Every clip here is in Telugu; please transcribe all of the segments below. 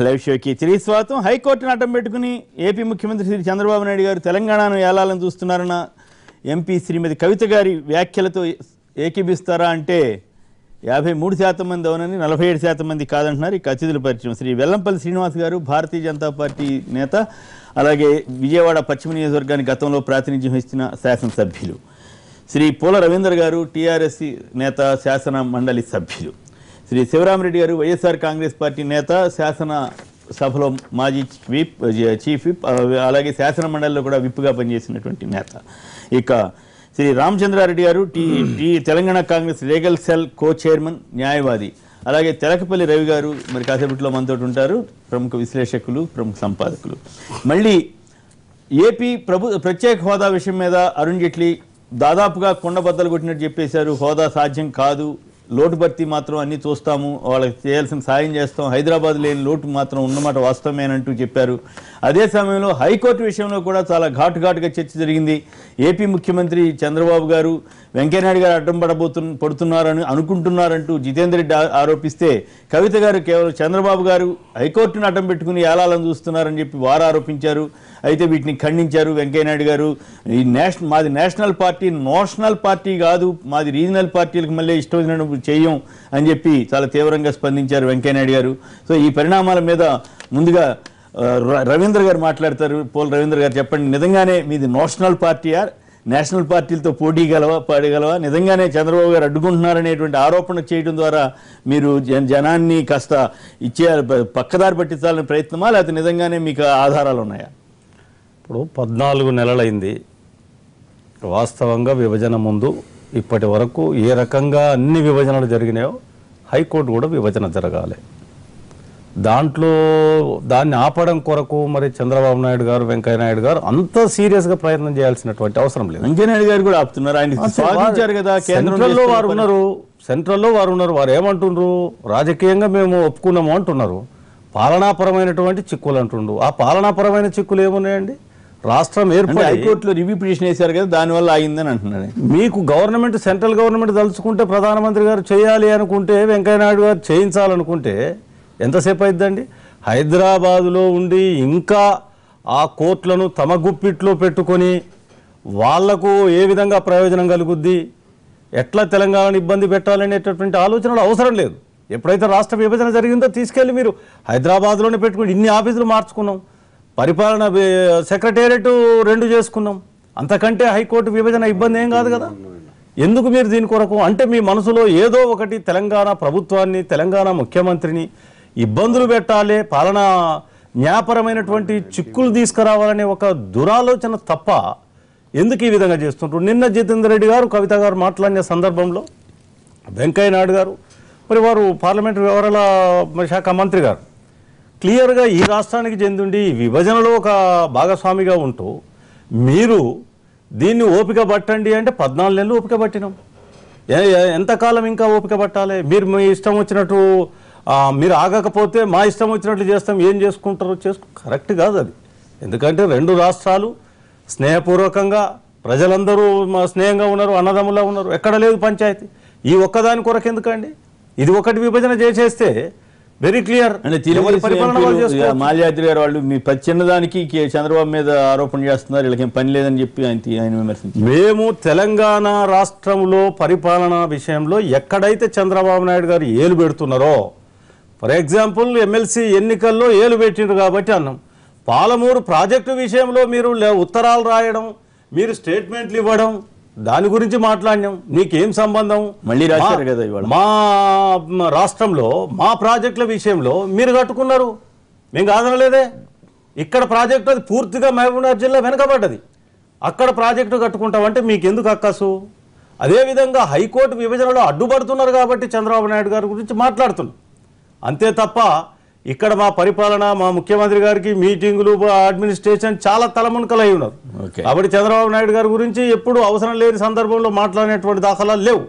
లైవ్ షోకి తిరిగి స్వాగతం. హైకోర్టును అడ్డం పెట్టుకుని ఏపీ ముఖ్యమంత్రి శ్రీ చంద్రబాబు నాయుడు గారు తెలంగాణను ఏలాలని చూస్తున్నారన్న ఎంపీ శ్రీమతి కవిత గారి వ్యాఖ్యలతో ఏకీభిస్తారా అంటే 53% మంది అవునని 47% మంది కాదంటున్నారు. ఇక అతిథుల పరిచయం శ్రీ వెల్లంపల్లి శ్రీనివాస్ గారు, భారతీయ జనతా పార్టీ నేత, అలాగే విజయవాడ పశ్చిమ నియోజకవర్గానికి గతంలో ప్రాతినిధ్యం వహించిన శాసనసభ్యులు. శ్రీ పూల రవీందర్ గారు, టీఆర్ఎస్ నేత, శాసన మండలి సభ్యులు. శ్రీ శివరామరెడ్డి గారు, వైఎస్ఆర్ కాంగ్రెస్ పార్టీ నేత, శాసన సభలో మాజీ చీఫ్ విప్, అలాగే శాసన మండలిలో కూడా విప్గా పనిచేసినటువంటి నేత. ఇక శ్రీ రామచంద్రారెడ్డి గారు, తెలంగాణ కాంగ్రెస్ లీగల్ సెల్ కో చైర్మన్, న్యాయవాది. అలాగే తెలకపల్లి రవి గారు మరి కాసేపట్లో మనతో ఉంటారు, ప్రముఖ విశ్లేషకులు, ప్రముఖ సంపాదకులు. మళ్ళీ ఏపీ ప్రత్యేక హోదా విషయం మీద అరుణ్ జైట్లీ దాదాపుగా కొండబద్దలు కొట్టినట్టు చెప్పేశారు. హోదా సాధ్యం కాదు, లోటు భర్తీ మాత్రం అన్నీ చూస్తాము, వాళ్ళకి చేయాల్సిన సాయం చేస్తాం, హైదరాబాద్ లేని లోటు మాత్రం ఉన్నమాట వాస్తవమేనంటూ చెప్పారు. అదే సమయంలో హైకోర్టు విషయంలో కూడా చాలా ఘాటుగా చర్చ జరిగింది. ఏపీ ముఖ్యమంత్రి చంద్రబాబు గారు వెంకయ్యనాయుడు గారు అడ్డం పడుతున్నారని అనుకుంటున్నారంటూ జితేందర్ రెడ్డి ఆరోపిస్తే, కవిత గారు కేవలం చంద్రబాబు గారు హైకోర్టును అడ్డం పెట్టుకుని ఏలాలని చూస్తున్నారని చెప్పి వారు ఆరోపించారు. అయితే వీటిని ఖండించారు వెంకయ్యనాయుడు గారు. ఈ మాది నేషనల్ పార్టీ, నోషనల్ పార్టీ కాదు, మాది రీజనల్ పార్టీలకు మళ్ళీ ఇష్టం వచ్చినట్టు చెయ్యం అని చెప్పి చాలా తీవ్రంగా స్పందించారు వెంకయ్యనాయుడు గారు. సో ఈ పరిణామాల మీద ముందుగా రవీంద్ర గారు మాట్లాడతారు. పోల్ రవీంద్ర గారు, చెప్పండి, నిజంగానే మీది నోషనల్ పార్టీయా, నేషనల్ పార్టీలతో పాడగలవా? నిజంగానే చంద్రబాబు గారు అడ్డుకుంటున్నారనేటువంటి ఆరోపణ చేయడం ద్వారా మీరు జనాన్ని కాస్త పక్కదారి పట్టించాలని ప్రయత్నమా, లేకపోతే నిజంగానే మీకు ఆధారాలు ఉన్నాయా? ఇప్పుడు 14 నెలలైంది. వాస్తవంగా విభజన ముందు ఇప్పటి వరకు ఏ రకంగా అన్ని విభజనలు జరిగినాయో హైకోర్టు కూడా విభజన జరగాలి. దాన్ని ఆపడం కొరకు మరి చంద్రబాబు నాయుడు గారు, వెంకయ్య నాయుడు గారు అంత సీరియస్గా ప్రయత్నం చేయాల్సినటువంటి అవసరం లేదు. వెంకయ్య నాయుడు గారు కూడా ఆపుతున్నారు. ఆయన స్వాగతించారు కదా, సెంట్రల్లో వారు ఉన్నారు. వారు ఏమంటున్నారు? రాజకీయంగా మేము ఒప్పుకున్నాము అంటున్నారు. పాలనాపరమైనటువంటి చిక్కులు అంటుండ్రు. ఆ పాలనాపరమైన చిక్కులు ఏమున్నాయండి? రాష్ట్రం ఏర్పడి హైకోర్టులో రివ్యూ పిటిషన్ వేశారు కదా, దానివల్ల ఆగిందని అంటున్నారు. మీకు గవర్నమెంట్, సెంట్రల్ గవర్నమెంట్ తలుచుకుంటే, ప్రధానమంత్రి గారు చేయాలి అనుకుంటే, వెంకయ్య నాయుడు గారు చేయించాలనుకుంటే ఎంతసేపు అయిద్దండి? హైదరాబాదులో ఉండి ఇంకా ఆ కోర్టులను తమ గుప్పిట్లో పెట్టుకొని వాళ్లకు ఏ విధంగా ప్రయోజనం కలుగుద్ది, ఎట్లా తెలంగాణను ఇబ్బంది పెట్టాలనేటటువంటి ఆలోచనలు అవసరం లేదు. ఎప్పుడైతే రాష్ట్ర విభజన జరిగిందో తీసుకెళ్ళి మీరు హైదరాబాద్లోనే పెట్టుకుని ఇన్ని ఆఫీసులు మార్చుకున్నాం, పరిపాలన సెక్రటేరియట్ 2 చేసుకున్నాం, అంతకంటే హైకోర్టు విభజన ఇబ్బంది ఏం కాదు కదా. ఎందుకు మీరు దీని కొరకు అంటే మీ మనసులో ఏదో ఒకటి తెలంగాణ ప్రభుత్వాన్ని, తెలంగాణ ముఖ్యమంత్రిని ఇబ్బందులు పెట్టాలి, పాలనా న్యాయపరమైనటువంటి చిక్కులు తీసుకురావాలనే ఒక దురాలోచన తప్ప ఎందుకు ఈ విధంగా చేస్తుంటారు? నిన్న జితేందర్ రెడ్డి గారు, కవిత గారు మాట్లాడిన సందర్భంలో వెంకయ్య నాయుడు గారు, మరి వారు పార్లమెంటరీ వ్యవహారాల శాఖ మంత్రి గారు క్లియర్గా ఈ రాష్ట్రానికి చెందుండి విభజనలో ఒక భాగస్వామిగా ఉంటూ మీరు దీన్ని ఓపిక పట్టండి అంటే 14 నెలలు ఓపిక పట్టినాం. ఎంతకాలం ఇంకా ఓపిక పట్టాలి? మీరు మీ ఇష్టం వచ్చినట్టు మీరు ఆగకపోతే మా ఇష్టం వచ్చినట్లు చేస్తాం, ఏం చేసుకుంటారో కరెక్ట్ కాదు అది. ఎందుకంటే 2 రాష్ట్రాలు స్నేహపూర్వకంగా, ప్రజలందరూ స్నేహంగా ఉన్నారు, అన్నదమ్ములా ఉన్నారు, ఎక్కడ లేదు పంచాయతీ. ఈ ఒక్కదాని కొరకు ఎందుకండి? ఇది ఒకటి విభజన చేసేస్తే వెరీ క్లియర్. మాల్యాద్రి గారు వాళ్ళు మీ చిన్నదానికి చంద్రబాబు మీద ఆరోపణ చేస్తున్నారు, వీళ్ళకి పని లేదని చెప్పి ఆయన విమర్శించారు. మేము తెలంగాణ రాష్ట్రంలో పరిపాలన విషయంలో ఎక్కడైతే చంద్రబాబు నాయుడు గారు ఏలు పెడుతున్నారో, ఫర్ ఎగ్జాంపుల్ ఎమ్మెల్సీ ఎన్నికల్లో ఏలు పెట్టిండ్రు కాబట్టి అన్నాం. పాలమూరు ప్రాజెక్టు విషయంలో మీరు ఉత్తరాలు రాయడం, మీరు స్టేట్మెంట్లు ఇవ్వడం, దాని గురించి మాట్లాడినాం. నీకేం సంబంధం? మళ్ళీ రాశారు కదా ఇవాళ. మా రాష్ట్రంలో మా ప్రాజెక్టుల విషయంలో మీరు కట్టుకున్నారు, మేము కాదనలేదే. ఇక్కడ ప్రాజెక్టు అది పూర్తిగా మహబూబ్నగర్ జిల్లా వెనకబడ్డది, అక్కడ ప్రాజెక్టు కట్టుకుంటామంటే మీకు ఎందుకు అక్కసు? అదేవిధంగా హైకోర్టు విభజనలో అడ్డుపడుతున్నారు కాబట్టి చంద్రబాబు నాయుడు గారి గురించి మాట్లాడుతున్నాం, అంతే తప్ప ఇక్కడ మా పరిపాలన, మా ముఖ్యమంత్రి గారికి మీటింగులు, అడ్మినిస్ట్రేషన్ చాలా తలమునకలై ఉన్నారు. కాబట్టి చంద్రబాబు నాయుడు గారి గురించి ఎప్పుడు అవసరం లేని సందర్భంలో మాట్లాడినటువంటి దాఖలాలు లేవు.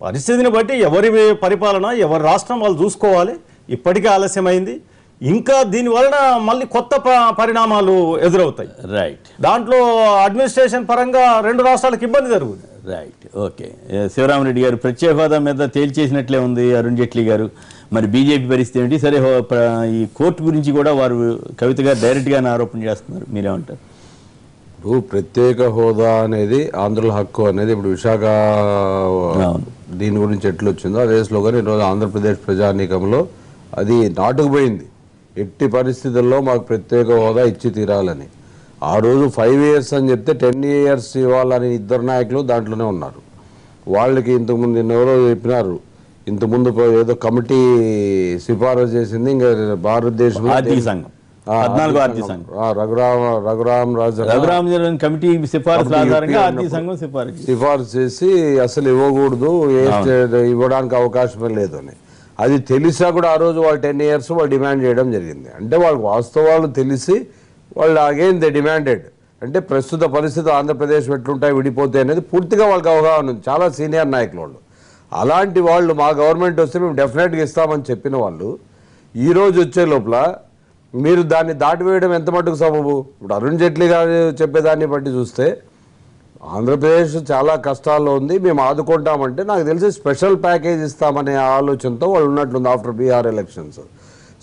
పరిస్థితిని బట్టి ఎవరి పరిపాలన, ఎవరి రాష్ట్రం వాళ్ళు చూసుకోవాలి. ఇప్పటికే ఆలస్యమైంది, ఇంకా దీనివలన మళ్ళీ కొత్త పరిణామాలు ఎదురవుతాయి. రైట్. దాంట్లో అడ్మినిస్ట్రేషన్ పరంగా 2 రాష్ట్రాలకు ఇబ్బంది జరుగుతుంది. Right, okay. శివరామరెడ్డి గారు, ప్రత్యేక హోదా మీద తేల్చేసినట్లే ఉంది అరుణ్ జైట్లీ గారు. మరి బీజేపీ పరిస్థితి ఏంటి? సరే, ఈ కోర్టు గురించి కూడా వారు కవిత గారు డైరెక్ట్గానే ఆరోపణ చేస్తున్నారు, మీరేమంటారు? ఇప్పుడు ప్రత్యేక హోదా అనేది ఆంధ్రుల హక్కు అనేది ఇప్పుడు విశాఖ దీని గురించి ఎట్లా వచ్చిందో అదే స్లోగన్ ఈరోజు ఆంధ్రప్రదేశ్ ప్రజానీకంలో అది నాటుకుపోయింది. ఎట్టి పరిస్థితుల్లో మాకు ప్రత్యేక హోదా ఇచ్చి తీరాలని. ఆ రోజు 5 years అని చెప్తే 10 years ఇవ్వాలని ఇద్దరు నాయకులు దాంట్లోనే ఉన్నారు. వాళ్ళకి ఇంతకుముందు ఎవరో చెప్పినారు, ఇంతకుముందు ఏదో కమిటీ సిఫారసు చేసింది, ఇంకా భారతదేశంలో ఆర్థిక సంఘం, 14వ ఆర్థిక సంఘం, రఘురామ్ కమిటీ సిఫారసు ఆధారంగా ఆర్థిక సంఘం సిఫారసు చేసి అసలు ఇవ్వకూడదు, ఇవ్వడానికి అవకాశమే లేదు అని. అది తెలిసా కూడా ఆ రోజు వాళ్ళు 10 years వాళ్ళు డిమాండ్ చేయడం జరిగింది. అంటే వాళ్ళకి వాస్తవాలు తెలిసి వాళ్ళు అగైన్ దే డిమాండెడ్. అంటే ప్రస్తుత పరిస్థితి ఆంధ్రప్రదేశ్ ఎట్లుంటాయి, విడిపోతాయి అనేది పూర్తిగా వాళ్ళకి అవగాహన ఉంది, చాలా సీనియర్ నాయకులు వాళ్ళు. అలాంటి వాళ్ళు మా గవర్నమెంట్ వస్తే మేము డెఫినెట్గా ఇస్తామని చెప్పిన వాళ్ళు ఈరోజు వచ్చే లోపల మీరు దాన్ని దాటివేయడం ఎంత మటుకు సబబు? ఇప్పుడు అరుణ్ జైట్లీ గారు చెప్పేదాన్ని బట్టి చూస్తే ఆంధ్రప్రదేశ్ చాలా కష్టాల్లో ఉంది, మేము ఆదుకుంటామంటే నాకు తెలిసి స్పెషల్ ప్యాకేజ్ ఇస్తామనే ఆలోచనతో వాళ్ళు ఉన్నట్లుంది. ఆఫ్టర్ బీహార్ ఎలక్షన్స్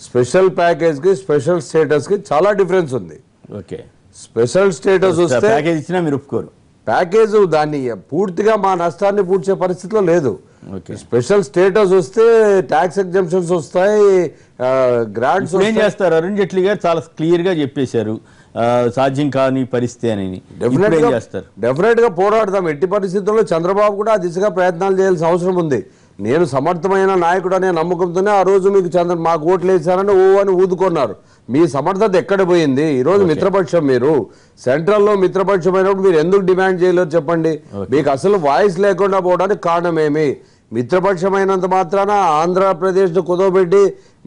స్పెషల్ ప్యాకేజ్కి స్పెషల్ స్టేటస్కి చాలా డిఫరెన్స్ ఉంది. ఓకే, స్పెషల్ స్టేటస్ వస్తే ప్యాకేజ్ ఇచ్చినా మీరు ఒప్పుకోరు. ప్యాకేజ్ దాన్ని పూర్తిగా మా నష్టాన్ని పూడ్చే పరిస్థితిలో లేదు. స్పెషల్ స్టేటస్ వస్తే ట్యాక్స్ ఎగ్జంప్షన్స్ వస్తాయి, గ్రాంట్స్. ఏం చేస్తారు? అరుణ్ జైట్లీ గారు చాలా క్లియర్ గా చెప్పేశారు సాధ్యం కాని పరిస్థితి అని. డెఫినెట్ గా పోరాడతాం. ఎట్టి పరిస్థితుల్లో చంద్రబాబు కూడా ఆ దిశగా ప్రయత్నాలు చేయాల్సిన అవసరం ఉంది. నేను సమర్థమైన నాయకుడు అనే నమ్మకంతోనే ఆ రోజు మీకు మాకు ఓట్లు వేసారని ఓ అని ఊదుకున్నారు. మీ సమర్థత ఎక్కడ పోయింది? ఈరోజు మిత్రపక్షం, మీరు సెంట్రల్లో మిత్రపక్షమైనప్పుడు మీరు ఎందుకు డిమాండ్ చేయలేరు చెప్పండి? మీకు అసలు వాయిస్ లేకుండా పోవడానికి కారణం ఏమి? మిత్రపక్షమైనంత మాత్రాన ఆంధ్రప్రదేశ్ను కుదవబెట్టి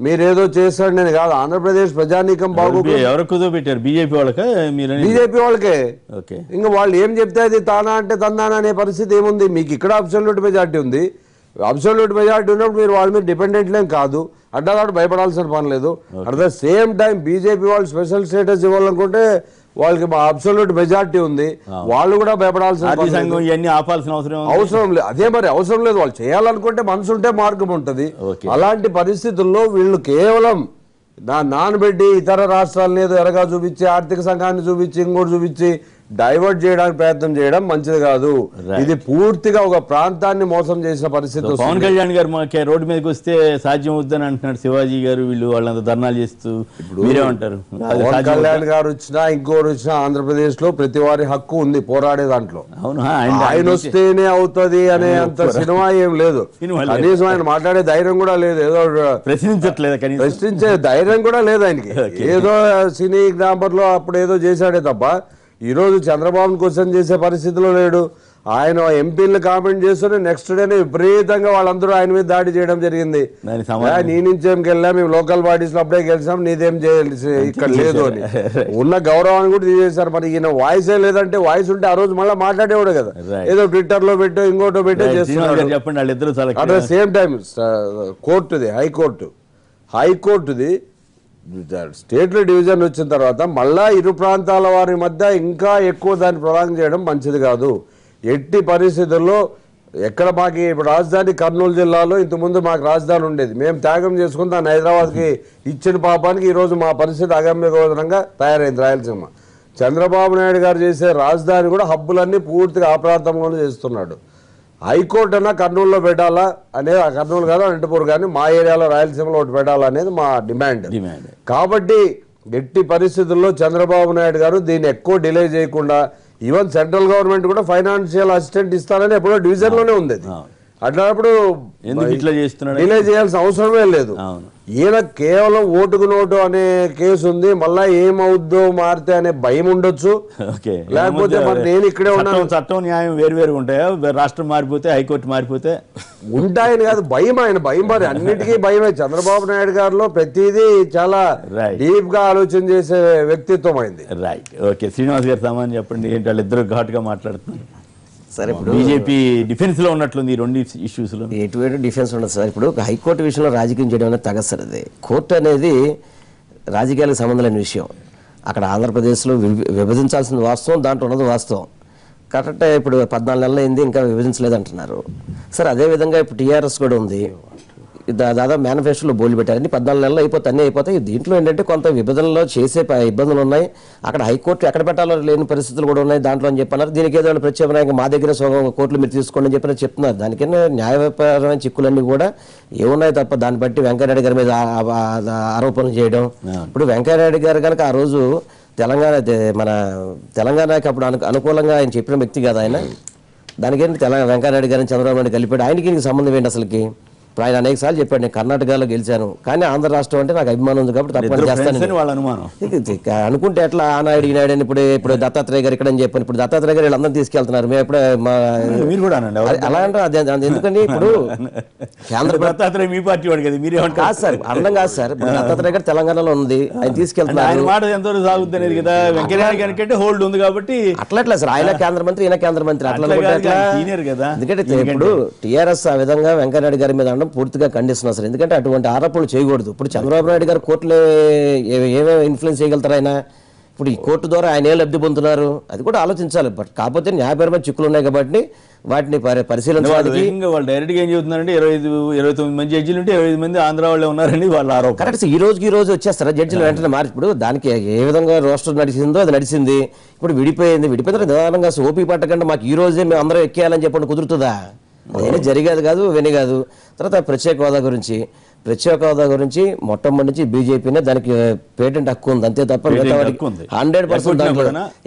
మీరేదో చేస్తాడు నేను కాదు. ఆంధ్రప్రదేశ్ ప్రజానీకం బాగోగులు ఎవరు కుదవబెట్టారు? బీజేపీ వాళ్ళకే. బీజేపీ వాళ్ళకే. ఇంకా వాళ్ళు ఏం చెప్తే అది తానా అంటే తందానా అనే పరిస్థితి ఏముంది? మీకు ఇక్కడ అబ్సల్యూట్ మెజార్టీ ఉంది. అబ్సల్యూట్ మెజార్టీ ఉన్నప్పుడు మీరు వాళ్ళ మీద డిపెండెంట్లేం కాదు, అడ్డదాడు భయపడాల్సిన పని లేదు. At the same time BJP వాళ్ళు స్పెషల్ స్టేటస్ ఇవ్వాలనుకుంటే వాళ్ళకి మా అబ్సల్యూట్ మెజార్టీ ఉంది, వాళ్ళు కూడా భయపడాల్సిన అవసరం లేదు. అదే మరి అవసరం లేదు. వాళ్ళు చేయాలనుకుంటే మనసు ఉంటే మార్గం ఉంటుంది. అలాంటి పరిస్థితుల్లో వీళ్ళు కేవలం నానబెట్టి ఇతర రాష్ట్రాలను ఏదో ఎరగా చూపించి, ఆర్థిక సంఘాన్ని చూపించి, ఇంకోటి చూపించి డైవర్ట్ చేయడానికి ప్రయత్నం చేయడం మంచిది కాదు. ఇది పూర్తిగా ఒక ప్రాంతాన్ని మోసం చేసిన పరిస్థితి. పవన్ కళ్యాణ్ గారు రోడ్డు మీదకి వస్తే సాధ్యం అవుద్దని అంటున్నాడు శివాజీ గారు, వీళ్ళు వాళ్ళంతా ధర్నాలు చేస్తూ. మీరేమంటారు? పవన్ కళ్యాణ్ గారు వచ్చినా ఇంకోటి వచ్చినా ఆంధ్రప్రదేశ్ లో ప్రతి వారి హక్కు ఉంది పోరాడే దాంట్లో. ఆయన వస్తేనే అవుతుంది అనే అంత సినిమా ఏం లేదు. కనీసం ఆయన మాట్లాడే ధైర్యం కూడా లేదు. ఏదో ప్రశ్నించే ధైర్యం కూడా లేదు ఆయనకి. ఏదో సినీ గ్రామర్ లో అప్పుడు ఏదో చేశాడే తప్ప ఈరోజు చంద్రబాబును క్వశ్చన్ చేసే పరిస్థితిలో లేడు. ఆయన ఎంపీలను కామెంట్ చేస్తూనే నెక్స్ట్ డేనే విపరీతంగా వాళ్ళందరూ ఆయన మీద దాడి చేయడం జరిగింది. నీ నుంచేం గెలినా, మేము లోకల్ బాడీస్ లో అప్పుడే గెలిచాం, నీదేం చేయాల్సి ఇక్కడ లేదు అని ఉన్న గౌరవాన్ని కూడా తీసేశారు. మరి ఈయన వాయిసే లేదంటే, వాయిస్ ఉంటే ఆ రోజు మళ్ళీ మాట్లాడేవాడు కదా. ఏదో ట్విట్టర్ లో పెట్టో ఇంకోటో పెట్టో చేస్తున్నాడు. అట్ ద సేమ్ టైం కోర్టుది, హైకోర్టుది స్టేట్లో డివిజన్ వచ్చిన తర్వాత మళ్ళా ఇరు ప్రాంతాల వారి మధ్య ఇంకా ఎక్కువ దాన్ని ప్రొలాంగ్ చేయడం మంచిది కాదు. ఎట్టి పరిస్థితుల్లో ఎక్కడ మాకు ఇప్పుడు రాజధాని కర్నూలు జిల్లాలో ఇంతకుముందు మాకు రాజధాని ఉండేది, మేము త్యాగం చేసుకుని దాన్ని హైదరాబాద్కి ఇచ్చిన పాపానికి ఈరోజు మా పరిస్థితి అగమ్యగోచరంగా తయారైంది. రాయలసీమ చంద్రబాబు నాయుడు గారు చేసే రాజధాని కూడా హబ్బులన్నీ పూర్తిగా ఆ ప్రాంతంలోనే చేస్తున్నాడు. హైకోర్టు అన్నా కర్నూలులో పెట్టాలా అనేది, కర్నూలు కాదు అనంతపూర్ కానీ మా ఏరియాలో రాయలసీమలో ఒకటి పెట్టాలా అనేది మా డిమాండ్. కాబట్టి ఎట్టి పరిస్థితుల్లో చంద్రబాబు నాయుడు గారు దీన్ని ఎక్కువ డిలే చేయకుండా, ఈవెన్ సెంట్రల్ గవర్నమెంట్ కూడా ఫైనాన్షియల్ అసిస్టెంట్ ఇస్తారని ఎప్పుడో డివిజన్లోనే ఉంది. అట్లాంటప్పుడు డిలే చేయాల్సిన అవసరమే లేదు. ఈయన కేవలం ఓటుకు నోటు అనే కేసు ఉంది, మళ్ళా ఏమవుద్దో మారితే అనే భయం ఉండొచ్చు. లేకపోతే మరి నేను ఇక్కడే ఉన్నాను, చట్టం న్యాయం వేరు ఉంటాయా? రాష్ట్రం మారిపోతే, హైకోర్టు మారిపోతే ఉంటాయని కాదు, భయం. ఆయన భయం, మరి అన్నిటికీ భయమే. చంద్రబాబు నాయుడు గారిలో ప్రతిదీ చాలా డీప్ గా ఆలోచన చేసే వ్యక్తిత్వం అయింది. Right, okay. శ్రీనివాస్ గారు సామాన్య చెప్పండి, ఏంటి వాళ్ళిద్దరు ఘాటుగా మాట్లాడుతున్నారు? సరే, ఇప్పుడు బీజేపీ డిఫెన్స్ లో ఉన్నట్లుంది ఈ రెండు ఇష్యూస్ లో. ఎటువంటి డిఫెన్స్ ఉండదు సార్. ఇప్పుడు హైకోర్టు విషయంలో రాజకీయం చేయడం అనేది తగదు. అది కోర్టు అనేది రాజకీయాలకు సంబంధం లేని విషయం. అక్కడ ఆంధ్రప్రదేశ్లో విభజించాల్సిన వాస్తవం, దాంట్లో ఉన్నది వాస్తవం. కరెక్టే. ఇప్పుడు 14 నెలలు అయింది, ఇంకా విభజించలేదు అంటున్నారు. సార్ అదేవిధంగా ఇప్పుడు టీఆర్ఎస్ కూడా ఉంది, దాదాపు మేనిఫెస్టోలో బోలు పెట్టారని 14 నెలలు అయిపోతే అన్నీ అయిపోతాయి. దీంట్లో ఏంటంటే కొంత విభజనలో చేసే ఇబ్బందులు ఉన్నాయి. అక్కడ హైకోర్టు ఎక్కడ పెట్టాలో లేని పరిస్థితులు కూడా ఉన్నాయి దాంట్లో అని చెప్పన్నారు. దీనికి ఏదో ప్రత్యేకంగా మా దగ్గర కోర్టులు మీరు తీసుకోండి అని చెప్పి చెప్తున్నారు. దానికైనా న్యాయపరమైన చిక్కులన్నీ కూడా ఏమున్నాయి తప్ప దాన్ని బట్టి వెంకయ్యనాయుడు గారి మీద ఆరోపణలు చేయడం. ఇప్పుడు వెంకయ్యనాయుడు గారు కనుక ఆ రోజు మన తెలంగాణకి అప్పుడు అనుకూలంగా ఆయన చెప్పిన వ్యక్తి కదా ఆయన. దానికేంటి వెంకయ్యనాయుడు గారిని చంద్రబాబు నాయుడు కలిపాడు. ఆయనకి సంబంధం ఏంటి అసలుకి? ఇప్పుడు ఆయన అనేక సార్లు చెప్పాడు, నేను కర్ణాటకలో గెలిచాను కానీ ఆంధ్ర రాష్ట్రం అంటే నాకు అభిమానం ఉంది కాబట్టి తప్పని చేస్తాను వాళ్ళ అనుమానం. అనుకుంటే ఎట్లా ఆ నాయుడు ఈ నాయుడు అని ఇప్పుడు దత్తాత్రేయ గారు ఇక్కడ అని చెప్పాను. ఇప్పుడు దత్తాత్రేయ గారు వీళ్ళందరూ తీసుకెళ్తున్నారు. మేము ఎప్పుడే అలా అంటే ఎందుకని ఇప్పుడు దత్తాత్రేయ మీ పార్టీ వాడు కదా, మీరే కాదు సార్, అర్థం కాదు సార్. దత్తాత్రేయ గారు తెలంగాణలో ఉంది, ఆయన తీసుకెళ్తున్నారు. మాట ఎంతో సాగుతుంది అనేది కదా, వెంకయ్యనాయుడు గారికి హోల్డ్ ఉంది కాబట్టి అట్లా సార్. ఆయన కేంద్ర మంత్రి, ఈయన కేంద్ర మంత్రి, అట్లా సీనియర్ కదా. ఎందుకంటే ఇప్పుడు టీఆర్ఎస్ ఆ విధంగా వెంకయ్యనాయుడు గారి మీద పూర్తిగా ఖండిస్తున్నారు సార్. ఎందుకంటే అటువంటి ఆరోపణలు చేయకూడదు. ఇప్పుడు చంద్రబాబు నాయుడు గారు కోర్టులో ఏమేమి ఇన్ఫ్లుయెన్స్ చేయగలుగుతారు ఆయన? ఇప్పుడు ఈ కోర్టు ద్వారా ఆయన ఏ లబ్ధి పొందుతున్నారు అది కూడా ఆలోచించాలి. బట్ కాకపోతే న్యాయపరమైన చిక్కులు ఉన్నాయి కాబట్టి వాటిని పరిశీలించడానికి వాళ్ళు డైరెక్ట్ గా ఏం చెబుతున్నారంటే 29 మంది జడ్జిలు ఉంటే 25 మంది ఆంధ్ర వాళ్ళే ఉన్నారని వాళ్ళ ఆరోపణ. కరెక్ట్. ఈ రోజు వచ్చేస్తారా జడ్జిలు వెంటనే మారి? ఇప్పుడు దానికి ఏ విధంగా రోస్టర్ నడిచిందో అది నడిచింది. ఇప్పుడు విడిపోయిన నిదానంగా ఓపీ పట్టకుండా మాకు ఈ రోజే మేము అందరం ఎక్కేయాలని చెప్పండి, కుదురుతుందా? అదేనా జరిగేది కాదు, విని కాదు. తర్వాత ప్రత్యేక హోదా గురించి మొట్టమొదటి నుంచి బీజేపీనే దానికి పేటెంట్ హక్కు ఉంది అంతే తప్ప 100% దాంట్లో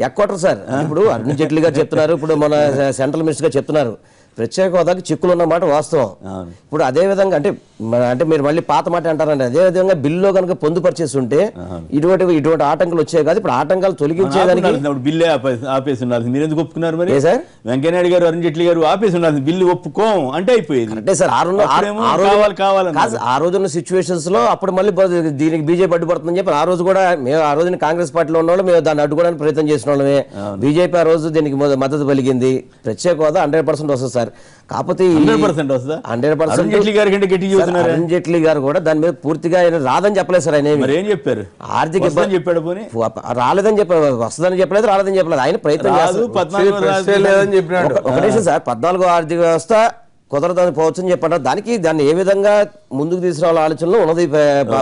ఎక్కొట్టరు సార్. ఇప్పుడు అరుణ్ జైట్లీ గారు చెప్తున్నారు, ఇప్పుడు మన సెంట్రల్ మినిస్టర్ గారు చెప్తున్నారు ప్రత్యేక హోదాకి చిక్కులు ఉన్నమాట వాస్తవం. ఇప్పుడు అదే విధంగా అంటే మీరు మళ్ళీ పాత మాట అంటారండి. అదే విధంగా బిల్లులో కనుక పొందుపరిచేసి ఉంటే ఇటువంటి ఆటంకాలు వచ్చాయి కాదు. ఇప్పుడు ఆటంకాలు తొలగించేదానికి బిల్లు ఆపేసి ఉండాలి. మీరు ఎందుకు ఒప్పుకున్నారు మరి? సార్ వెంకయ్యనాయుడు గారు, అరుణ్ జైట్లీ గారు ఆపేసి ఉండాలి, బిల్లు ఒప్పుకోం అంటే అయిపోయింది. అంటే సార్ ఆ రోజున్న సిచ్యువేషన్స్ లో అప్పుడు మళ్ళీ దీనికి బీజేపీ అడ్డుపడుతుందని చెప్పి ఆ రోజు కూడా మేము ఆ రోజున కాంగ్రెస్ పార్టీలో ఉన్న వాళ్ళు మేము దాన్ని అడ్డుకోవడానికి ప్రయత్నం చేసిన వాళ్ళమే. బీజేపీ ఆ రోజు దీనికి మద్దతు పలికింది. ప్రత్యేక హోదా 100% వస్తుంది సార్. కాకపోతే 100% అరుణ్ జైట్లీ గారు కూడా దాని మీద పూర్తిగా ఆయన రాదని చెప్పలేదు సార్. ఆయన ఏం చెప్పారు? ఆర్థిక ఇబ్బంది చెప్పాడు, రాలేదని చెప్పారు, వస్తుందని చెప్పలేదు, రాలేదని చెప్పలేదు. ఆయన ప్రయత్నం చేస్తారు. ఒక నిమిషం సార్, 14వ ఆర్థిక వ్యవస్థ కుదరదని పోవచ్చని చెప్పారు. దాన్ని ఏ విధంగా ముందుకు తీసుకురావాల ఆలోచనలో ఉన్నది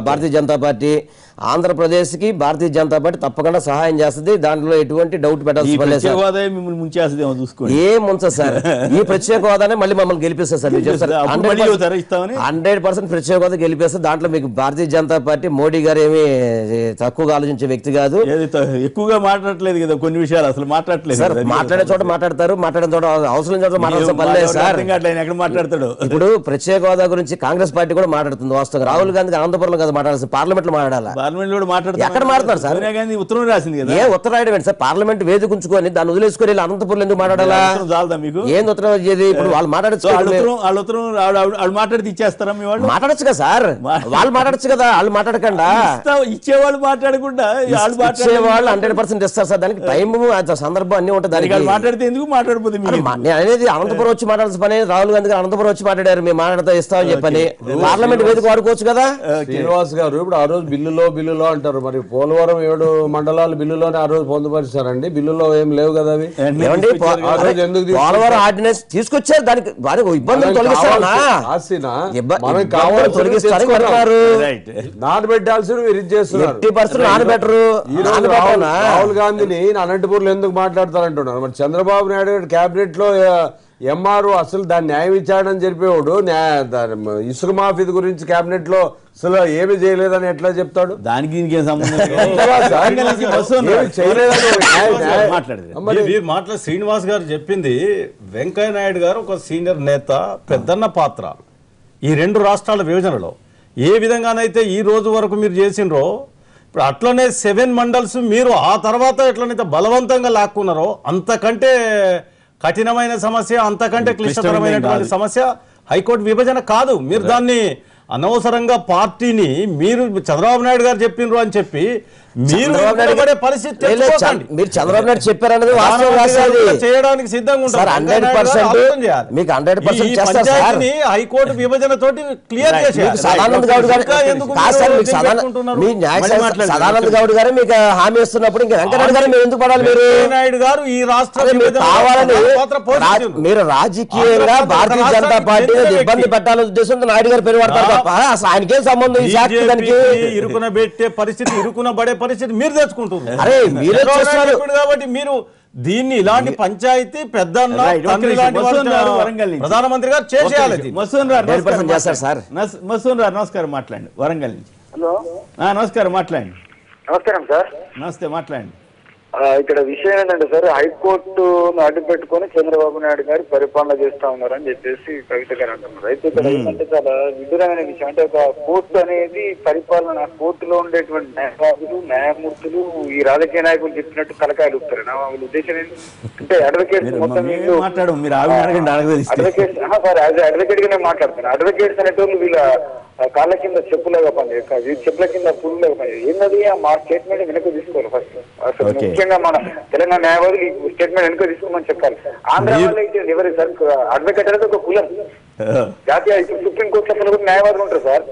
భారతీయ జనతా పార్టీ. ఆంధ్రప్రదేశ్కి భారతీయ జనతా పార్టీ తప్పకుండా సహాయం చేస్తుంది, దాంట్లో ఎటువంటి డౌట్ పెట్టాల్సిన పని లేదు. ఏం ముంచదు సార్, ఈ ప్రత్యేక హోదానే మళ్ళీ మమ్మల్ని గెలిపిస్తారు సార్. 100% ప్రత్యేక హోదా గెలిపిస్తారు. దాంట్లో మీకు భారతీయ జనతా పార్టీ మోడీ గారు ఏమి తక్కువగా ఆలోచించే వ్యక్తి కాదు. ఎక్కువగా మాట్లాడట్లేదు కదా, కొన్ని విషయాలు అసలు మాట్లాడలేదు సార్. మాట్లాడే చోట మాట్లాడతారు, మాట్లాడిన చోట అవసరం చోట మాట్లాడాల్సిన పని లేదు సార్. మాట్లాడతాడు. ఇప్పుడు ప్రత్యేక హోదా గురించి కాంగ్రెస్ పార్టీ కూడా మాట్లాడుతుంది వాస్తవంగా. రాహుల్ గాంధీ అనంతపురంలో కదా మాట్లాడాల్సింది, పార్లమెంట్ లో మాట్లాడాలి. ఎక్కడ మాట్లాడతారు సార్? ఉత్తరం రాసింది కదా. ఏ ఉత్తరం రాయడం ఏంటి సార్? పార్లమెంట్ వేదిక ఉంచుకొని దాన్ని వదిలేసుకొని అనంతపురం ఎందుకు మాట్లాడాలా? ఏంది ఉత్తరం వచ్చేది? ఇప్పుడు వాళ్ళు మాట్లాడచ్చు, మాట్లాడితే ఇచ్చేస్తారా? మీ వాళ్ళు మాట్లాడచ్చు కదా సార్, వాళ్ళు మాట్లాడచ్చు కదా, వాళ్ళు మాట్లాడకుండా ఇచ్చేవాళ్ళు మాట్లాడకుండా ఇచ్చేవాళ్ళు 100% ఇస్తారు సార్. దానికి టైం సందర్భం అన్ని ఉంటాయి. దానికి మాట్లాడితే ఎందుకు మాట్లాడిపోతుంది అనేది? అనంతపురం వచ్చి మాట్లాడాల్సిన పని. రాహుల్ గాంధీ గారు అనంతపురం వచ్చి మాట్లాడారు, మేము మాట్లాడతా ఇస్తామని చెప్పని. పార్లమెంట్ వేదిక వాడుకోవచ్చు కదా. శ్రీనివాస్ గారు ఇప్పుడు ఆ రోజు బిల్లులో అంటారు, మరి పోలవరం 7 మండలాలు బిల్లులోనే ఆ రోజు పొందుపరిచారండి. బిల్లులో ఏం లేవు కదా అవి. పోలవరం ఆర్డినెన్స్ తీసుకొచ్చారు, దానికి ఇబ్బందులు తొలగిస్తారు, నానబెట్టాల్సి మీరు ఇది చేస్తున్నారు. రాహుల్ గాంధీని అనంతపూర్లో ఎందుకు మాట్లాడతారంటున్నారు? మరి చంద్రబాబు నాయుడు కేబినెట్ లో ఎంఆర్ అసలు దాన్ని న్యాయ విచారణ జరిపేవాడు, ఇసుక మాఫీ గురించి కేబినెట్ లో అసలు ఏమి చేయలేదని ఎట్లా చెప్తాడు? దానికి శ్రీనివాస్ గారు చెప్పింది, వెంకయ్య నాయుడు గారు ఒక సీనియర్ నేత, పెద్దన్న పాత్ర ఈ 2 రాష్ట్రాల విభజనలో. ఏ విధంగానైతే ఈ రోజు వరకు మీరు చేసినరో, ఇప్పుడు అట్లనే 7 మండల్స్ మీరు ఆ తర్వాత ఎట్లనైతే బలవంతంగా లాక్కున్నారో, అంతకంటే కఠినమైన సమస్య, అంతకంటే క్లిష్టతరమైనటువంటి సమస్య హైకోర్టు విభజన కాదు. మీరు దాన్ని అనవసరంగా పార్టీని మీరు చంద్రబాబు నాయుడు గారు చెప్పినరు అని చెప్పి మీరు చంద్రబాబు నాయుడు చెప్పారనేది వాస్తవం చేయడానికి సిద్ధంగా సార్ 100% మీకు 100% చేస్తారు సార్. హైకోర్టు విభజన తోటి క్లియర్ చేశారు. సదానంద్ గౌడ్ గారు మీ సదానంద్ గౌడ్ గారు మీకు హామీ ఇస్తున్నప్పుడు ఇంకా వెంకటరెడ్డి గారు మీరు ఎందుకు పడాలి? మీరు నాయుడు గారు ఈ రాష్ట్ర కావాలని మీరు రాజకీయంగా భారతీయ జనతా పార్టీని ఇబ్బంది పెట్టాలనే ఉద్దేశంతో నాయుడు గారు పేరు పడతారు తప్ప అసలు ఆయనకేం సంబంధం? ఈ శాఖ దానికి ఇరుకున పెట్టే పరిస్థితి, ఇరుకున పడే పరిస్థితి మీరు తెచ్చుకుంటున్నారు. అరే మీరే కాబట్టి మీరు దీన్ని ఇలాంటి పంచాయతీ పెద్ద ప్రధానమంత్రి గారు చేసేయాలి. మసూన్ రారు నమస్కారం, మాట్లాడండి. వరంగల్ నుంచి. హలో నమస్కారం, మాట్లాడండి. నమస్కారం సార్. నమస్తే, మాట్లాడండి. ఇక్కడ విషయం ఏంటంటే సార్, హైకోర్టును అడ్డు పెట్టుకుని చంద్రబాబు నాయుడు గారు పరిపాలన చేస్తా ఉన్నారని చెప్పేసి కవిత గారు అంటున్నారు. అయితే ఇక్కడ ఏంటంటే చాలా విధులమైన విషయం. అంటే ఒక కోర్టు అనేది పరిపాలన, కోర్టులో ఉండేటువంటి న్యాయవాదులు, న్యాయమూర్తులు ఈ రాజకీయ నాయకులు చెప్పినట్టు తలకాయలు ఊపుతారు. నా వాళ్ళ ఉద్దేశం ఏంటి అంటే అడ్వకేట్స్ మొత్తం అడ్వకేట్స్ సార్ అడ్వకేట్ గానే మాట్లాడుతాను. అడ్వకేట్స్ అనేటోళ్ళు వీళ్ళ కాళ్ళ కింద చెప్పులాగా పనిచేస్తారు, చెప్పుల కింద పుల్లులాగా పనిచేస్తారు. ఏంటది మా స్టేట్మెంట్ వెనక తీసుకోవాలి ఫస్ట్. అసలు ముఖ్యంగా మన తెలంగాణ న్యాయవాదులు ఈ స్టేట్మెంట్ వెనక తీసుకోమని చెప్పాలి. ఆంధ్ర వాళ్ళు అయితే ఎవరి సార్ అడ్వకేట్ అనేది ఒక కులం. జాతీయ సుప్రీం కోర్టులో కూడా న్యాయవాదులు ఉంటారు సార్.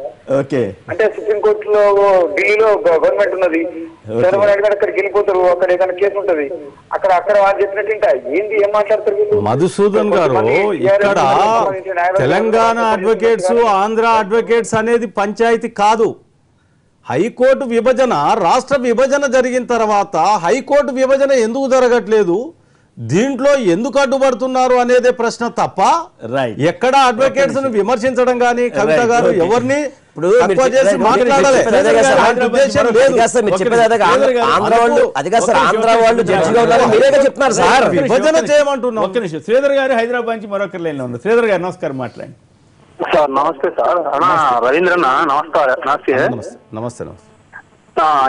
అంటే సుప్రీం కోర్టులో ఢిల్లీలో గవర్నమెంట్ ఉన్నది, చంద్రబాబు నాయుడు గారు అక్కడికి వెళ్ళిపోతారు, అక్కడ ఏదైనా కేసు ఉంటది, అక్కడ వాళ్ళు చెప్పినట్టు ఏంది ఏం మాట్లాడతారు వీళ్ళు? మధుసూదన్ గారు, ఇక్కడ తెలంగాణ అడ్వకేట్స్, ఆంధ్ర అడ్వకేట్స్ అనేది పంచాయతీ కాదు. హైకోర్టు విభజన, రాష్ట్ర విభజన జరిగిన తర్వాత హైకోర్టు విభజన ఎందుకు జరగట్లేదు, దీంట్లో ఎందుకు అడ్డుపడుతున్నారు అనేదే ప్రశ్న తప్ప ఎక్కడ అడ్వకేట్స్ ను విమర్శించడం కానీ కవిత గారు ఎవరిని విభజన చేయమంటున్నాం. శ్రీధర్ గారు హైదరాబాద్ నుంచి మరొకరు లైన్ లో ఉన్నారు. శ్రీధర్ గారు నమస్కారం, మాట్లాడండి. సార్ నమస్తే సార్. రవీంద్రన్న నమస్కారం. నమస్తే.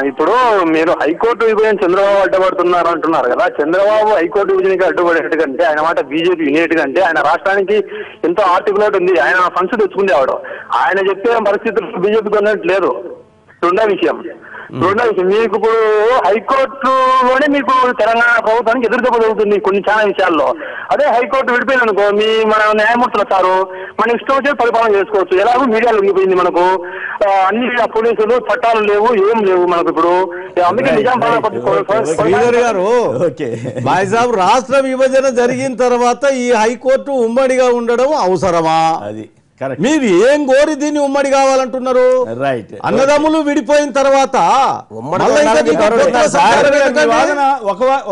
ఇప్పుడు మీరు హైకోర్టు విభజన చంద్రబాబు అడ్డుపడుతున్నారు అంటున్నారు కదా. చంద్రబాబు హైకోర్టు విభజనకి అడ్డుపడేట్టు కంటే, ఆయన మాట బీజేపీ వినేట్టు కంటే, ఆయన రాష్ట్రానికి ఎంతో ఆర్టికులేట్ ఉంది, ఆయన ఫండ్స్ తెచ్చుకునేవాడు. ఆయన చెప్పే పరిస్థితులు బీజేపీకి ఉన్నట్టు లేదు. రెండో విషయం మీకు ఇప్పుడు హైకోర్టులోనే మీకు తెలంగాణ ప్రభుత్వానికి ఎదురు దెబ్బ జరుగుతుంది కొన్ని చాలా విషయాల్లో. అదే హైకోర్టు విడిపోయింది అనుకో, మన న్యాయమూర్తులు సారు మనం ఇష్టం వచ్చే పరిపాలన చేసుకోవచ్చు. ఎలాగో మీడియా లొంగిపోయింది మనకు, అన్ని పోలీసులు చట్టాలు లేవు, ఏం లేవు మనకు ఇప్పుడు. అందుకే నిజాం శ్రీధర్ గారు, రాష్ట్ర విభజన జరిగిన తర్వాత ఈ హైకోర్టు ఉమ్మడిగా ఉండడం అవసరమా? అది మీరు ఏం కోరి దీన్ని ఉమ్మడి కావాలంటున్నారు? రైట్. అన్నదమ్ములు విడిపోయిన తర్వాత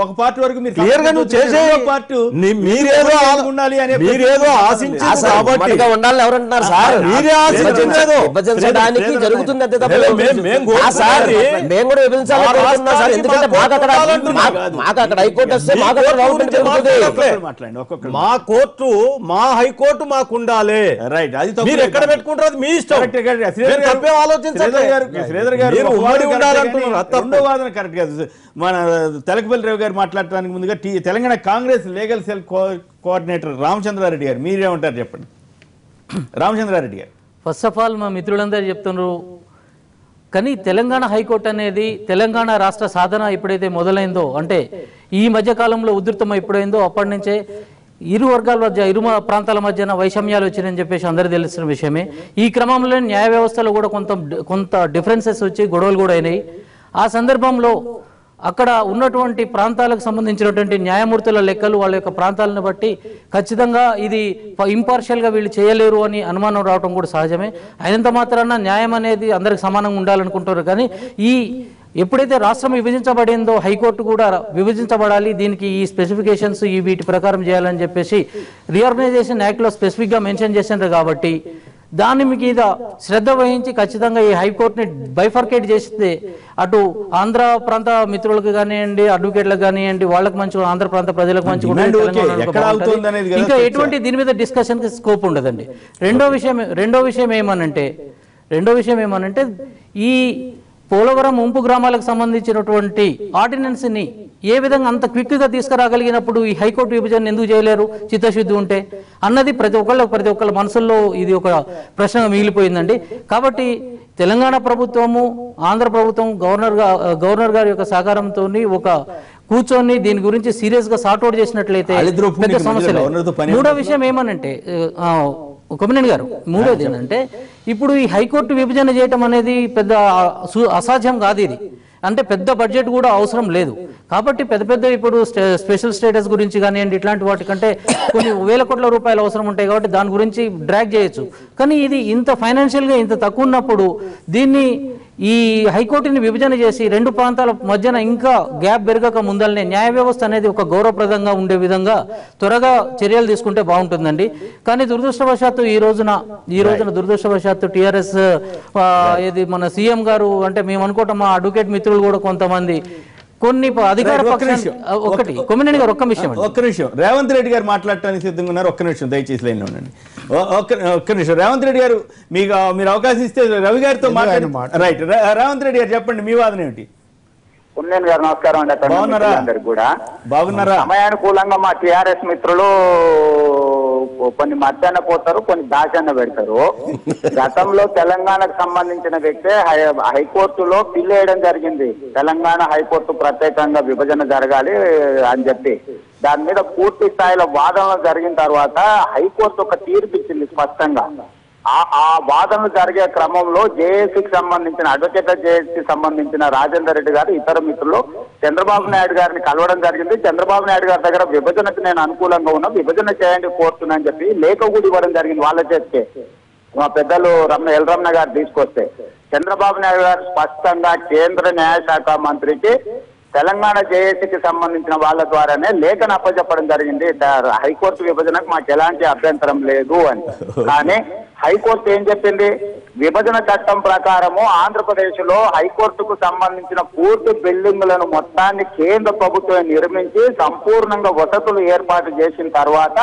ఒక పార్టీ వరకు క్లియర్ గా నువ్వు చేసే మీరేదో ఆశించారు కాబట్టి ఉండాలని ఎవరంటున్నారు సార్? మీరే ఆశించలేదు. విభజించడానికి జరుగుతుంది అంతే తప్ప మేము కూడా విభజించాలనుకుంటున్నాం సార్. ఎందుకంటే మాకు అక్కడ హైకోర్టు వస్తే మాకు డెవలప్మెంట్ జరుగుతుంది. మా కోర్టు, మా హైకోర్టు మాకు ఉండాలి. రైట్. మీరు ఎక్కడ పెట్టుకుంటారు మీ ఇష్టం. కరెక్ట్ కాదు. మన తెలకపల్లి రావు గారు మాట్లాడటానికి ముందుగా Telangana Congress legal cell coordinator Ramachandra Reddy గారు మీరేమంటారు చెప్పండి. రామచంద్రారెడ్డి గారు, ఫస్ట్ ఆఫ్ ఆల్ మా మిత్రులందరూ చెప్తున్నారు కానీ తెలంగాణ హైకోర్టు అనేది తెలంగాణ రాష్ట్ర సాధన ఎప్పుడైతే మొదలైందో, అంటే ఈ మధ్యకాలంలో ఉధృతం ఎప్పుడైందో అప్పటి నుంచే ఇరు వర్గాల మధ్య, ఇరు ప్రాంతాల మధ్యన వైషమ్యాలు వచ్చినాయని చెప్పేసి అందరూ తెలుస్తున్న విషయమే. ఈ క్రమంలో న్యాయ వ్యవస్థలో కూడా కొంత డిఫరెన్సెస్ వచ్చి గొడవలు కూడా అయినాయి. ఆ సందర్భంలో అక్కడ ఉన్నటువంటి ప్రాంతాలకు సంబంధించినటువంటి న్యాయమూర్తుల లెక్కలు వాళ్ళ యొక్క ప్రాంతాలను బట్టి ఖచ్చితంగా ఇది ఇంపార్షియల్గా వీళ్ళు చేయలేరు అని అనుమానం రావడం కూడా సహజమే. అయినంత మాత్రాన న్యాయం అనేది అందరికి సమానంగా ఉండాలనుకుంటారు. కానీ ఎప్పుడైతే రాష్ట్రం విభజించబడిందో హైకోర్టు కూడా విభజించబడాలి, దీనికి ఈ స్పెసిఫికేషన్స్ ఈ వీటి ప్రకారం చేయాలని చెప్పేసి రీఆర్గనైజేషన్ యాక్ట్లో స్పెసిఫిక్గా మెన్షన్ చేసినారు. కాబట్టి దాని మీద శ్రద్ధ వహించి ఖచ్చితంగా ఈ హైకోర్టుని బైఫర్కేట్ చేస్తే అటు ఆంధ్ర ప్రాంత మిత్రులకు కానివ్వండి, అడ్వకేట్లకు కానివ్వండి, వాళ్ళకి మంచి, ఆంధ్ర ప్రాంత ప్రజలకు మంచి, ఇంకా ఎటువంటి దీని మీద డిస్కషన్కి స్కోప్ ఉండదండి. రెండో విషయం ఏమనంటే ఈ పోలవరం ముంపు గ్రామాలకు సంబంధించినటువంటి ఆర్డినెన్స్ని ఏ విధంగా అంత క్విక్గా తీసుకురాగలిగినప్పుడు ఈ హైకోర్టు విభజన ఎందుకు చేయలేరు చిత్తశుద్ధి ఉంటే అన్నది ప్రతి ఒక్కళ్ళ మనసుల్లో ఇది ఒక ప్రశ్నగా మిగిలిపోయిందండి. కాబట్టి తెలంగాణ ప్రభుత్వము ఆంధ్ర ప్రభుత్వం గవర్నర్ గారి యొక్క సహకారంతో ఒక కూర్చొని దీని గురించి సీరియస్ గా సార్ట్అవుట్ చేసినట్లయితే పెద్ద సమస్య. మూడో విషయం ఏమనంటే కొమ్మినేని గారు, మూడోది ఏంటంటే ఇప్పుడు ఈ హైకోర్టు విభజన చేయటం అనేది పెద్ద అసాధ్యం కాదు. ఇది అంటే పెద్ద బడ్జెట్ కూడా అవసరం లేదు. కాబట్టి పెద్ద ఇప్పుడు స్పెషల్ స్టేటస్ గురించి కానివ్వండి ఇట్లాంటి వాటికంటే కొన్ని వేల కోట్ల రూపాయలు అవసరం ఉంటాయి. కాబట్టి దాని గురించి డ్రాగ్ చేయొచ్చు. కానీ ఇది ఇంత ఫైనాన్షియల్గా ఇంత తక్కువ ఉన్నప్పుడు దీన్ని ఈ హైకోర్టుని విభజన చేసి రెండు ప్రాంతాల మధ్యన ఇంకా గ్యాప్ పెరగక ముందలనే న్యాయ వ్యవస్థ అనేది ఒక గౌరవప్రదంగా ఉండే విధంగా త్వరగా చర్యలు తీసుకుంటే బాగుంటుందండి. కానీ దురదృష్టవశాత్తు ఈ రోజున దురదృష్టవశాత్తు టీఆర్ఎస్ ఇది మన సీఎం గారు అంటే మేము అనుకోవటం మా అడ్వకేట్ మిత్రులు కూడా కొంతమంది కొన్ని అధికార ఒకటి కొమ్మినేని గారు ఒక్క నిమిషం రేవంత్ రెడ్డి గారు మాట్లాడటానికి సిద్ధంగా ఉన్నారు. ఒక్క నిమిషం దయచేసి లైన్లో ఉండండి. ఒక్క నిమిషం రేవంత్ రెడ్డి గారు మీరు అవకాశం ఇస్తే రవి గారితో మాట్లాడి. రైట్, రేవంత్ రెడ్డి గారు చెప్పండి, మీ వాదన ఏమిటి? కొమ్మినేని గారు నమస్కారం అండి. అందరికి కూడా బాగున్నారా? సమయానుకూలంగా మా టిఆర్ఎస్ మిత్రులు కొన్ని మధ్యాహ్న పోతారు, కొన్ని దాచాన్న పెడతారు. గతంలో తెలంగాణకు సంబంధించిన వ్యక్తే హైకోర్టులో పిల్ వేయడం జరిగింది. తెలంగాణ హైకోర్టు ప్రత్యేకంగా విభజన జరగాలి అని చెప్పి దాని మీద పూర్తి స్థాయిలో వాదనలు జరిగిన తర్వాత హైకోర్టు ఒక తీర్పు ఇచ్చింది స్పష్టంగా. ఆ వాదనలు జరిగే క్రమంలో జేఏసీకి సంబంధించిన అడ్వకేట్ జేఏసీకి సంబంధించిన రాజేందర్ రెడ్డి గారు ఇతర మిత్రులు చంద్రబాబు నాయుడు గారిని కలవడం జరిగింది. చంద్రబాబు నాయుడు గారి దగ్గర విభజనకు నేను అనుకూలంగా ఉన్నా, విభజన చేయండి కోరుతున్నానని చెప్పి లేఖ కూడా ఇవ్వడం జరిగింది. వాళ్ళ చేతికే మా పెద్దలు ఎల్రమణ గారు తీసుకొస్తే చంద్రబాబు నాయుడు గారు స్పష్టంగా కేంద్ర న్యాయశాఖ మంత్రికి తెలంగాణ జేఏసీకి సంబంధించిన వాళ్ళ ద్వారానే లేఖను అప్పచెప్పడం జరిగింది. హైకోర్టు విభజనకు మాకు ఎలాంటి అభ్యంతరం లేదు అని. కానీ హైకోర్టు ఏం చెప్పింది? విభజన చట్టం ప్రకారము ఆంధ్రప్రదేశ్ లో హైకోర్టుకు సంబంధించిన పూర్తి బిల్డింగులను మొత్తాన్ని కేంద్ర ప్రభుత్వం నిర్మించి సంపూర్ణంగా వసతులు ఏర్పాటు చేసిన తర్వాత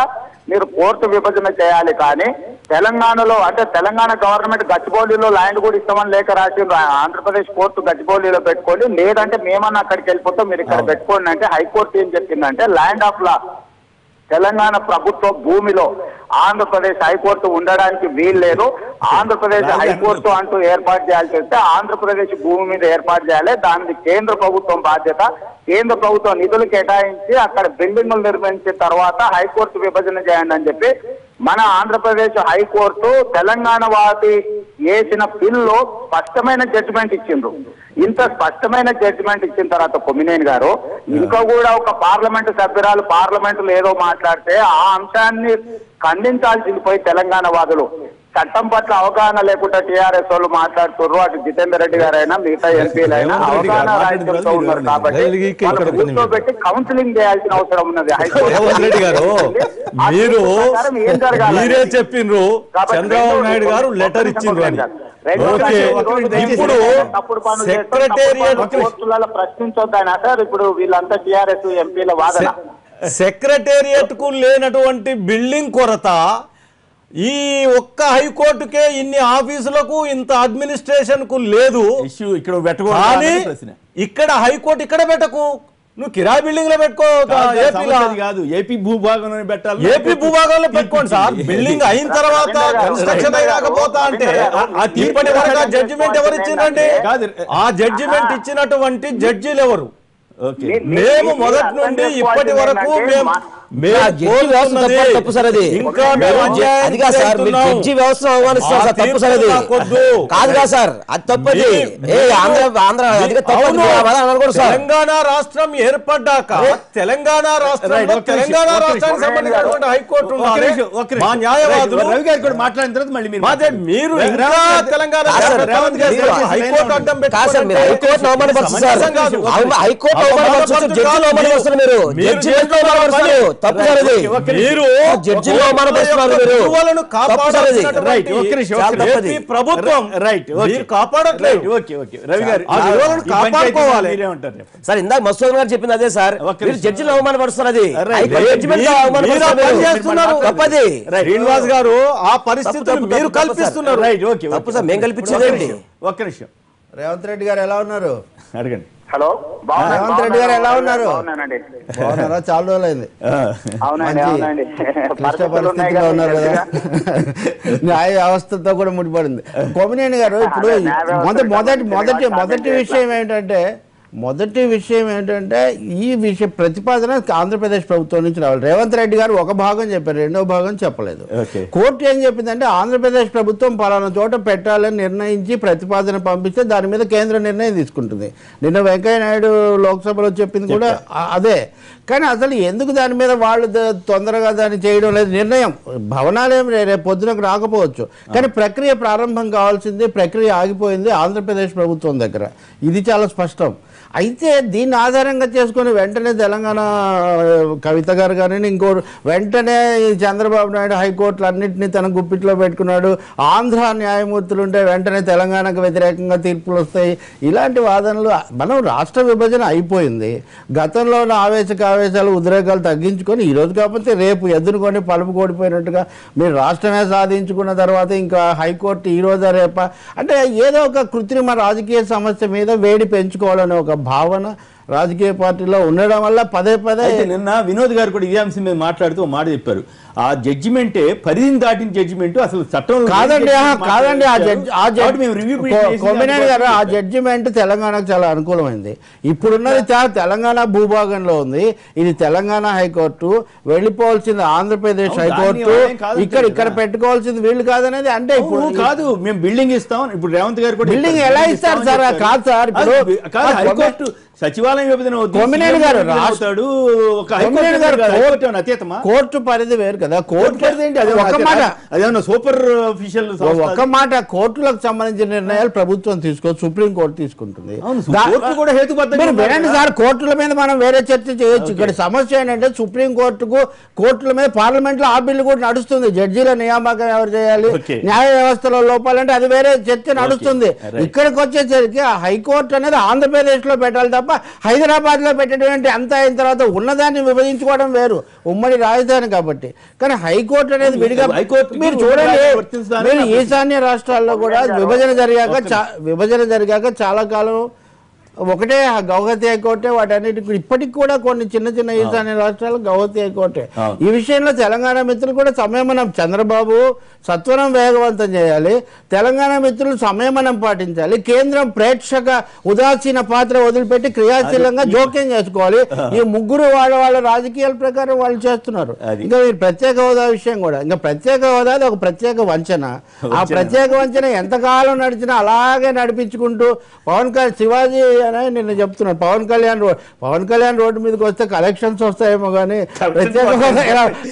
మీరు కోర్టు విభజన చేయాలి. కానీ తెలంగాణలో అంటే తెలంగాణ గవర్నమెంట్ గచ్చిబౌలిలో ల్యాండ్ కూడా ఇస్తామని లేఖ రాసిండ్రు. ఆంధ్రప్రదేశ్ కోర్టు గచ్చిబౌలిలో పెట్టుకోండి, లేదంటే మేమన్నా అక్కడికి వెళ్ళిపోతాం, మీరు ఇక్కడ పెట్టుకోండి అంటే హైకోర్టు ఏం చెప్పిందంటే ల్యాండ్ ఆఫ్ లా తెలంగాణ ప్రభుత్వ భూమిలో ఆంధ్రప్రదేశ్ హైకోర్టు ఉండడానికి వీలు లేదు. ఆంధ్రప్రదేశ్ హైకోర్టు అంటూ ఏర్పాటు చేయాల్సి వస్తే ఆంధ్రప్రదేశ్ భూమి మీద ఏర్పాటు చేయాలి. దానికి కేంద్ర ప్రభుత్వం బాధ్యత. కేంద్ర ప్రభుత్వం నిధులు కేటాయించి అక్కడ బిల్డింగులు నిర్మించిన తర్వాత హైకోర్టు విభజన చేయండి అని చెప్పి మన ఆంధ్రప్రదేశ్ హైకోర్టు తెలంగాణ వాటి వేసిన బిల్లు స్పష్టమైన జడ్జిమెంట్ ఇచ్చిండ్రు. ఇంత స్పష్టమైన జడ్జిమెంట్ ఇచ్చిన తర్వాత కొమ్మినేని గారు ఇంకా కూడా ఒక పార్లమెంటు సభ్యురాలు పార్లమెంటులో ఏదో మాట్లాడితే ఆ అంశాన్ని ఖండించాల్సింది పోయి తెలంగాణ వాదులు చట్టం పట్ల అవగాహన లేకుండా టీఆర్ఎస్ వాళ్ళు మాట్లాడుతున్నారు. అటు జితేందర్ రెడ్డి గారైనా మిగతా ఎంపీలైనా అవగాహన రాహిత్యంతో ఉన్నారు. కాబట్టి కూర్చోబెట్టి కౌన్సిలింగ్ చేయాల్సిన అవసరం ఉన్నది. ఏం జరగాలి? మీరే చెప్పిండ్రు చంద్రబాబు నాయుడు గారు లెటర్ ఇచ్చిండ్రు అని. ఇప్పుడు ప్రశ్నించొద్దానా సార్? ఇప్పుడు వీళ్ళంతా టిఆర్ఎస్ ఎంపీల వాదన సెక్రటేరియట్ కు లేనటువంటి బిల్డింగ్ కొరత ఈ ఒక్క హైకోర్టుకే ఇన్ని ఆఫీసులకు ఇంత అడ్మినిస్ట్రేషన్ కు లేదు. కానీ ఇక్కడ హైకోర్టు ఇక్కడ పెట్టకు, నువ్వు కిరాయి బిల్డింగ్ లో పెట్టుకో. ఏపీ భూభాగంలో పెట్టాలి. ఏపీ భూభాగంలో పెట్టుకోండి సార్. బిల్డింగ్ అయిన తర్వాత కన్స్ట్రక్షన్ అయిపోతా అంటే ఇప్పటి వరకు జడ్జిమెంట్ ఎవరు ఇచ్చిందండి? ఆ జడ్జిమెంట్ ఇచ్చినటువంటి జడ్జీలు ఎవరు? మేము మొదటి నుండి ఇప్పటి వరకు తప్పు సార్ అది. అదిగా సార్ మీరు జడ్జి వ్యవస్థ అవమానిస్తున్నారు సార్. తప్పు సార్ అది కాదుగా సార్, అది తప్పది. తెలంగాణ రాష్ట్రం ఏర్పడ్డాక తెలంగాణ రాష్ట్రానికి సంబంధించినటువంటి హైకోర్టు మా న్యాయవాదులు రవి గారు కూడా మాట్లాడిన తర్వాత మళ్ళీ మీరు తెలంగాణ హైకోర్టు అడ్డం పెట్టుకోండి. హైకోర్టు అవమానపరుస్తారు సార్. హైకోర్టు అవమానపరుస్తారు మీరు. జడ్జిమెంట్ అవమానపరుస్తారు. తప్పు సార్ అది. మీరు జడ్జిలో అవమానపరుస్తున్నారు. మీరు ప్రభుత్వం కాపాడట్లేదు. రవి గారు కాపాడుకోవాలి సార్. ఇందాక మసూద్ గారు చెప్పింది అదే సార్. మీరు జడ్జిలో అవమానపరుస్తున్నారు. తప్పది శ్రీనివాస్ గారు. ఆ పరిస్థితులు మీరు కల్పిస్తున్నారు. తప్పు సార్. మేము కల్పించేది. ఒక్క నిమిషం. రేవంత్ రెడ్డి గారు ఎలా ఉన్నారు అడగండి. హలో, రేవంత్ రెడ్డి గారు ఎలా ఉన్నారు? బాగున్నానండి. బాగున్నారా? చాలా రోజులైంది. అవునండి, అవునండి. క్లిష్ట పరిస్థితిలో ఉన్నారు కదా, న్యాయ వ్యవస్థతో కూడా ముడిపడింది. కొమ్మినేని గారు, ఇప్పుడు మొదటి విషయం ఏంటంటే ఈ విషయ ప్రతిపాదన ఆంధ్రప్రదేశ్ ప్రభుత్వం నుంచి రావాలి. రేవంత్ రెడ్డి గారు ఒక భాగం చెప్పారు, రెండో భాగం చెప్పలేదు. కోర్టు ఏం చెప్పిందంటే ఆంధ్రప్రదేశ్ ప్రభుత్వం పలానా చోట పెట్టాలని నిర్ణయించి ప్రతిపాదన పంపిస్తే దాని మీద కేంద్ర నిర్ణయం తీసుకుంటుంది. నిన్న వెంకయ్య నాయుడు లోక్సభలో చెప్పింది కూడా అదే. కానీ అసలు ఎందుకు దాని మీద వాళ్ళు తొందరగా దాన్ని చేయడం లేదు? నిర్ణయం భవనాలేం రేపు పొద్దునకు రాకపోవచ్చు, కానీ ప్రక్రియ ప్రారంభం కావాల్సింది, ప్రక్రియ ఆగిపోయింది ఆంధ్రప్రదేశ్ ప్రభుత్వం దగ్గర. ఇది చాలా స్పష్టం. అయితే దీన్ని ఆధారంగా చేసుకుని వెంటనే తెలంగాణ కవిత గారు కానీ ఇంకోరు వెంటనే చంద్రబాబు నాయుడు హైకోర్టులు అన్నింటినీ తన గుప్పిట్లో పెట్టుకున్నాడు, ఆంధ్ర న్యాయమూర్తులు ఉంటే వెంటనే తెలంగాణకు వ్యతిరేకంగా తీర్పులు వస్తాయి. ఇలాంటి వాదనలు, మనం రాష్ట్ర విభజన అయిపోయింది, గతంలో ఉన్న ఆవేశాలు ఉద్రేకాలు తగ్గించుకొని ఈరోజు కాకపోతే రేపు ఎదుర్కొని పలుపు కోడిపోయినట్టుగా మీరు రాష్ట్రమే సాధించుకున్న తర్వాత ఇంకా హైకోర్టు ఈ రోజా రేపా అంటే ఏదో ఒక కృత్రిమ రాజకీయ సమస్య మీద వేడి పెంచుకోవాలనే ఒక భావన రాజకీయ పార్టీలో ఉండడం వల్ల పదే నిన్న వినోద్ గారు కూడా ఇదే అంశం మీద మాట్లాడుతూ మాట చెప్పారు. ఆ జడ్జిమెంటే పరిధిని దాటిన జడ్జిమెంట్, అసలు చట్టం కాదండి. ఆ జడ్జిమెంట్ తెలంగాణకు చాలా అనుకూలమైంది. ఇప్పుడున్నది తెలంగాణ భూభాగంలో ఉంది, ఇది తెలంగాణ హైకోర్టు, వెళ్ళిపోవాల్సింది ఆంధ్రప్రదేశ్ హైకోర్టు, ఇక్కడ పెట్టుకోవాల్సింది వీళ్ళు కాదనేది. అంటే ఇప్పుడు కాదు, మేము బిల్డింగ్ ఇస్తాం. ఇప్పుడు రేవంత్ గారు కూడా బిల్డింగ్ ఎలా ఇస్తారు సార్? కాదు సార్, ఇప్పుడు హైకోర్టు సచివాలయం విభజన కోర్టు పరిధి వేరు కదా. కోర్టు పరిధి ఏంటి? అదేమన్నా సూపర్ అఫీషియల్ ఒక్క మాట, కోర్టులకు సంబంధించిన నిర్ణయాలు ప్రభుత్వం తీసుకోవచ్చు, సుప్రీం కోర్టు తీసుకుంటుంది. వినండి సార్, కోర్టుల మీద మనం వేరే చర్చ చేయొచ్చు. ఇక్కడ సమస్య ఏంటంటే సుప్రీం కోర్టుల మీద పార్లమెంట్ లో ఆ బిల్లు కూడా నడుస్తుంది. జడ్జీల నియామకం ఎవరు చేయాలి, న్యాయ వ్యవస్థలో లోపాలంటే అది వేరే చర్చ నడుస్తుంది. ఇక్కడికి వచ్చేసరికి ఆ హైకోర్టు అనేది ఆంధ్రప్రదేశ్ లో పెట్టాలి తప్ప హైదరాబాద్ లో పెట్టడం అంతా అయిన తర్వాత ఉన్నదాన్ని విభజించుకోవడం వేరు, ఉమ్మడి రాజధాని కాబట్టి. కానీ హైకోర్టు అనేది విడిగా, మీరు చూడండి, మీరు ఈశాన్య రాష్ట్రాల్లో కూడా విభజన జరిగాక చాలా కాలం ఒకటే గౌహతి హైకోర్టే, వాటన్నిటికి ఇప్పటికి కూడా కొన్ని చిన్న ఈశాన్య రాష్ట్రాలు గౌహతి హైకోర్టే. ఈ విషయంలో తెలంగాణ మిత్రులు కూడా సంయమనం, చంద్రబాబు సత్వరం వేగవంతం చేయాలి, తెలంగాణ మిత్రులు సంయమనం పాటించాలి, కేంద్రం ప్రేక్షక ఉదాసీన పాత్ర వదిలిపెట్టి క్రియాశీలంగా జోక్యం చేసుకోవాలి. ఈ ముగ్గురు వాళ్ళ రాజకీయాల ప్రకారం వాళ్ళు చేస్తున్నారు. ఇంకా మీరు ప్రత్యేక హోదా విషయం కూడా, ఇంకా ప్రత్యేక హోదా ఒక ప్రత్యేక వంచన. ఆ ప్రత్యేక వంచన ఎంతకాలం నడిచినా అలాగే నడిపించుకుంటూ శివాజీ నిన్న చెప్తున్నాడు, పవన్ కళ్యాణ్ రోడ్డు మీదకి వస్తే కలెక్షన్స్ వస్తాయేమో కానీ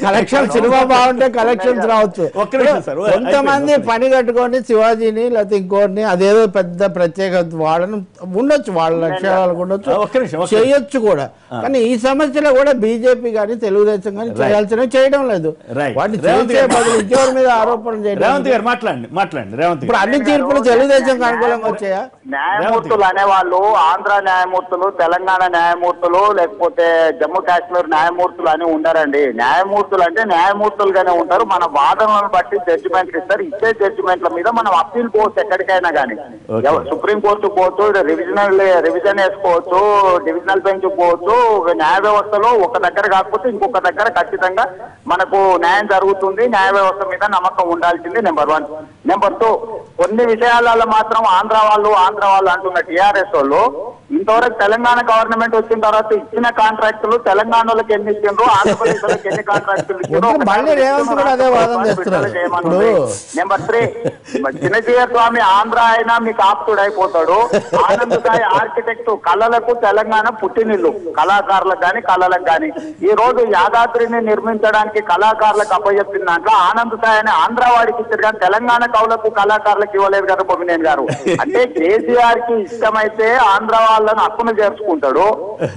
కలెక్షన్ సినిమా బాగుంటే కలెక్షన్స్ రావచ్చు. కొంతమంది పని కట్టుకొని శివాజీని లేకపోతే ఇంకోటిని అదేదో పెద్ద ప్రత్యేక వాళ్ళని ఉండొచ్చు, వాళ్ళ లక్ష్యాలు ఉండొచ్చు, చేయొచ్చు కూడా. కానీ ఈ సమస్యలో కూడా బీజేపీ కానీ తెలుగుదేశం కానీ చేయాల్సినవి చేయడం లేదు. వాటిని చేసే బదులు ఇంకెవరి మీద ఆరోపణ చేయడం. ఇప్పుడు అన్ని తీర్పులు తెలుగుదేశం అనుకూలంగా వచ్చాయా? న్యాయమూర్తులు అనేవాళ్ళు ఆంధ్ర న్యాయమూర్తులు, తెలంగాణ న్యాయమూర్తులు, లేకపోతే జమ్మూ కాశ్మీర్ న్యాయమూర్తులు అని ఉండరండి. న్యాయమూర్తులు అంటే న్యాయమూర్తులుగానే ఉంటారు. మన వాదనలను బట్టి జడ్జిమెంట్లు ఇస్తారు. ఇచ్చే జడ్జిమెంట్ల మీద మనం అప్పీల్ పోవచ్చు ఎక్కడికైనా కానీ. సుప్రీం కోర్టు పోవచ్చు, రివిజన్ వేసుకోవచ్చు, డివిజనల్ బెంచ్ పోవచ్చు. న్యాయ వ్యవస్థలో ఒక దగ్గర కాకపోతే ఇంకొక దగ్గర ఖచ్చితంగా మనకు న్యాయం జరుగుతుంది. న్యాయ వ్యవస్థ మీద నమ్మకం ఉండాల్సింది నెంబర్ 1. నెంబర్ 2, కొన్ని విషయాలలో మాత్రం ఆంధ్ర వాళ్ళు అంటున్న టీఆర్ఎస్ వాళ్ళు ఇంతవరకు తెలంగాణ గవర్నమెంట్ వచ్చిన తర్వాత ఇచ్చిన కాంట్రాక్టులు తెలంగాణలోకి ఎన్ని ఇచ్చిండ్రు, ఆంధ్రప్రదేశ్ వాళ్ళకి ఎన్ని కాంట్రాక్టులు ఇచ్చిండ్రు. నెంబర్ 3, చిన్నజీయ స్వామి ఆంధ్ర అయినా మీకు ఆప్తుడు అయిపోతాడు. ఆనంద్ సాయి ఆర్కిటెక్ట్, కళలకు తెలంగాణ పుట్టినిల్లు, కళాకారులకు గాని కళలకు గాని. ఈ రోజు యాదాద్రిని నిర్మించడానికి కళాకారులకు అప్పచెప్పిన దాంట్లో ఆనంద్ సాయి అని ఆంధ్ర వాడికి ఇచ్చారు కానీ తెలంగాణ కవులకు కళాకారులకు ఇవ్వలేదు కదా కొమ్మినేని గారు. అంటే కేసీఆర్ కి ఇష్టమైతే ఆంధ్ర వాళ్ళను హక్కును చేర్చుకుంటాడు.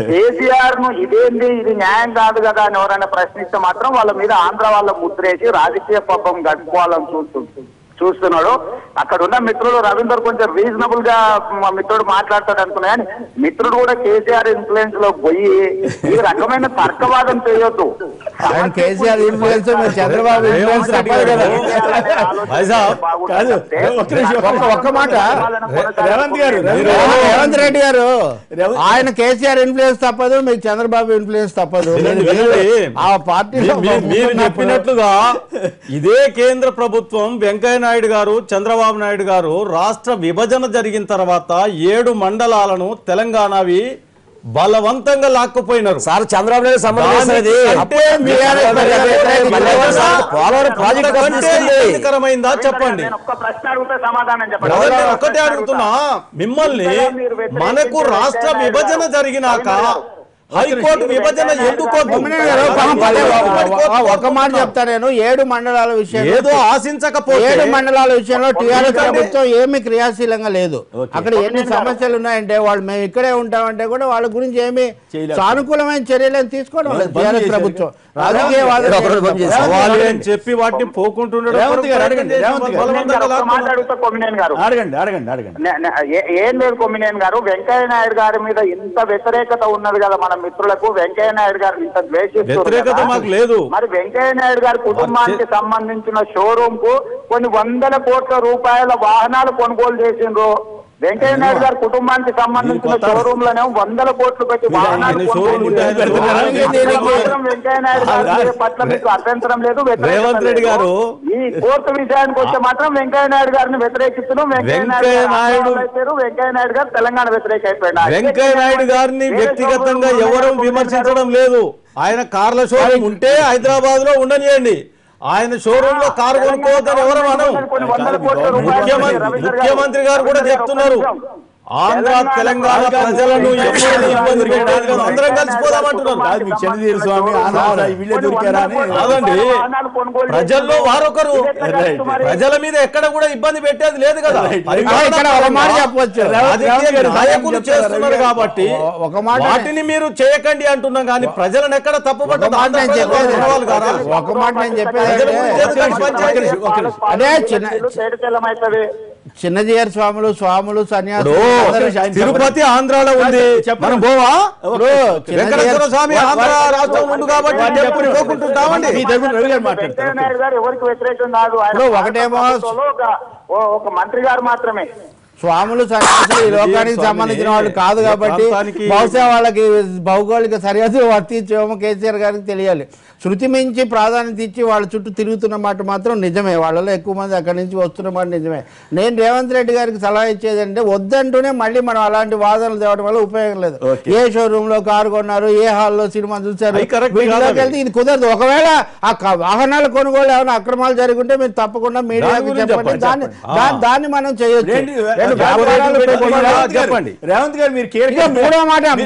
కేసీఆర్ ను ఇదేంది, ఇది న్యాయం కాదు కదా అని ఎవరైనా ప్రశ్నిస్తే మాత్రం వాళ్ళ మీద ఆంధ్ర వాళ్ళ ముద్రేసి రాజకీయ పబ్బం గడుపుకోవాలని చూస్తున్నాడు. అక్కడ ఉన్న మిత్రుడు రవీందర్ కొంచెం రీజనబుల్ గా మా మిత్రుడు మాట్లాడతాడు అనుకున్నా కానీ మిత్రుడు కూడా కేసీఆర్ ఇన్ఫ్లుయెన్స్ లో పోయి ఈ రకమైన తర్కవాదం చేయొద్దు. ఆయన కేసీఆర్ ఇన్ఫ్లుయెన్స్ చంద్రబాబు ఇన్ఫ్లుయెన్స్ తప్పదు కదా. ఒక్క మాట రేవంత్ రెడ్డి గారు, ఆయన కేసీఆర్ ఇన్ఫ్లుయెన్స్ తప్పదు, మీకు చంద్రబాబు ఇన్ఫ్లుయెన్స్ తప్పదు. ఆ పార్టీ మీరు చెప్పినట్లుగా ఇదే కేంద్ర ప్రభుత్వం వెంకయ్య నాయుడు గారు, చంద్రబాబు నాయుడు గారు రాష్ట్ర విభజన జరిగిన తర్వాత 7 మండలాలను తెలంగాణవి బలవంతంగా లాక్కుపోయినారు. సార్ చంద్రబాబు నాయుడు సంబంధించిందా చెప్పండి. ఒక్క ప్రశ్న అడిగితే సమాధానం చెప్పండి. ఒకటే అడుగుతున్నా మిమ్మల్ని, మనకు రాష్ట్ర విభజన జరిగినాక హైకోర్టు విభజన ఎందుకు? ఒక మాట చెప్తా నేను, 7 మండలాల విషయం ఏదో ఆశించకపోతే 7 మండలాల విషయంలో టీఆర్ఎస్ ప్రభుత్వం ఏమీ క్రియాశీలంగా లేదు. అక్కడ ఎన్ని సమస్యలు ఉన్నాయంటే వాళ్ళు మేము ఇక్కడే ఉంటామంటే కూడా వాళ్ళ గురించి ఏమి సానుకూలమైన చర్యలను తీసుకోవడం లేదు టీఆర్ఎస్ ప్రభుత్వం. రాజకీయవాదులు చెప్పి వాటిని పోకుంటుండడం. ఏం లేదు కొమ్మినేని గారు, వెంకయ్య నాయుడు గారి మీద ఇంత వ్యతిరేకత ఉన్నది కదా మన మిత్రులకు. వెంకయ్య నాయుడు గారు ఇంత ద్వేషిస్తారు. మరి వెంకయ్య నాయుడు గారి కుటుంబానికి సంబంధించిన షోరూమ్ కు కొన్ని 100 కోట్ల రూపాయల వాహనాలు కొనుగోలు చేసిండ్రు. వెంకయ్య నాయుడు గారి కుటుంబానికి సంబంధించిన షోరూమ్ లోనే 100 కోట్లు పెట్టి వాహనాలు వెంకయ్య నాయుడు గారి పట్ల మీకు అభ్యంతరం లేదు. రేవంత్ రెడ్డి గారు ఈ కోర్టు విషయానికి వస్తే మాత్రం వెంకయ్య నాయుడు గారిని వ్యతిరేకిస్తున్నాం. వెంకయ్య నాయుడు గారు తెలంగాణ వ్యతిరేక అయిపోయినా. వెంకయ్య నాయుడు గారిని వ్యక్తిగతంగా ఎవరూ విమర్శించడం లేదు. ఆయన కార్ల షోరూమ్ ఉంటే హైదరాబాద్ లో ఉండనియండి. ఆయన షోరూమ్ లో కారు కొనుక్కోవద్దని ఎవరు మనం. ముఖ్యమంత్రి గారు కూడా చెప్తున్నారు ఆంధ్ర తెలంగాణ ప్రజలను ఎప్పుడు ఇబ్బంది పెట్టారు, అందరం కలిసిపోదామంటున్నారు. ప్రజల్లో వారొకరు, ప్రజల మీద ఎక్కడ కూడా ఇబ్బంది పెట్టేది లేదు కదా. నాయకులు చేస్తున్నారు కాబట్టి వాటిని మీరు చేయకండి అంటున్నాం కానీ ప్రజలను ఎక్కడ తప్పుపడ్డది. ఒక మాట నేను చెప్పేది, చిన్నజీయర్ స్వాములు సన్యాసులు తిరుపతి ఆంధ్రాలో ఉంది. మనం పోవా? వెంకటేశ్వర స్వామి ఆంధ్ర రాష్ట్రం ఉంది కాబట్టి ఎవరికి వ్యతిరేకం కాదు. ఒకటేమో ఒక మంత్రి గారు మాత్రమే స్వాములు సన్యాసులు ఈ లోకానికి సంబంధించిన వాళ్ళు కాదు కాబట్టి బహుశా వాళ్ళకి భౌగోళిక సరిహద్దు వర్తించేమో కేసీఆర్ గారికి తెలియాలి. శృతి మించి ప్రాధాన్యత ఇచ్చి వాళ్ళ చుట్టూ తిరుగుతున్న మాట మాత్రం నిజమే. వాళ్ళలో ఎక్కువ మంది అక్కడి నుంచి వస్తున్న మాట నిజమే. నేను రేవంత్ రెడ్డి గారికి సలహా ఇచ్చేది అంటే వద్దంటూనే మళ్ళీ మనం అలాంటి వాదనలు తేవడం వల్ల ఉపయోగం లేదు. ఏ షోరూమ్ లో కారు కొన్నారు, ఏ హాల్లో సినిమా చూసారు, వీటిలోకి వెళ్తే ఇది కుదరదు. ఒకవేళ ఆ వాహనాల కొనుగోలు ఏమైనా అక్రమాలు జరుగుంటే మీరు తప్పకుండా మీడియాకి చెప్పండి, దాన్ని మనం చేయొచ్చు. చెప్పండి రేవంత్ గారు మీరు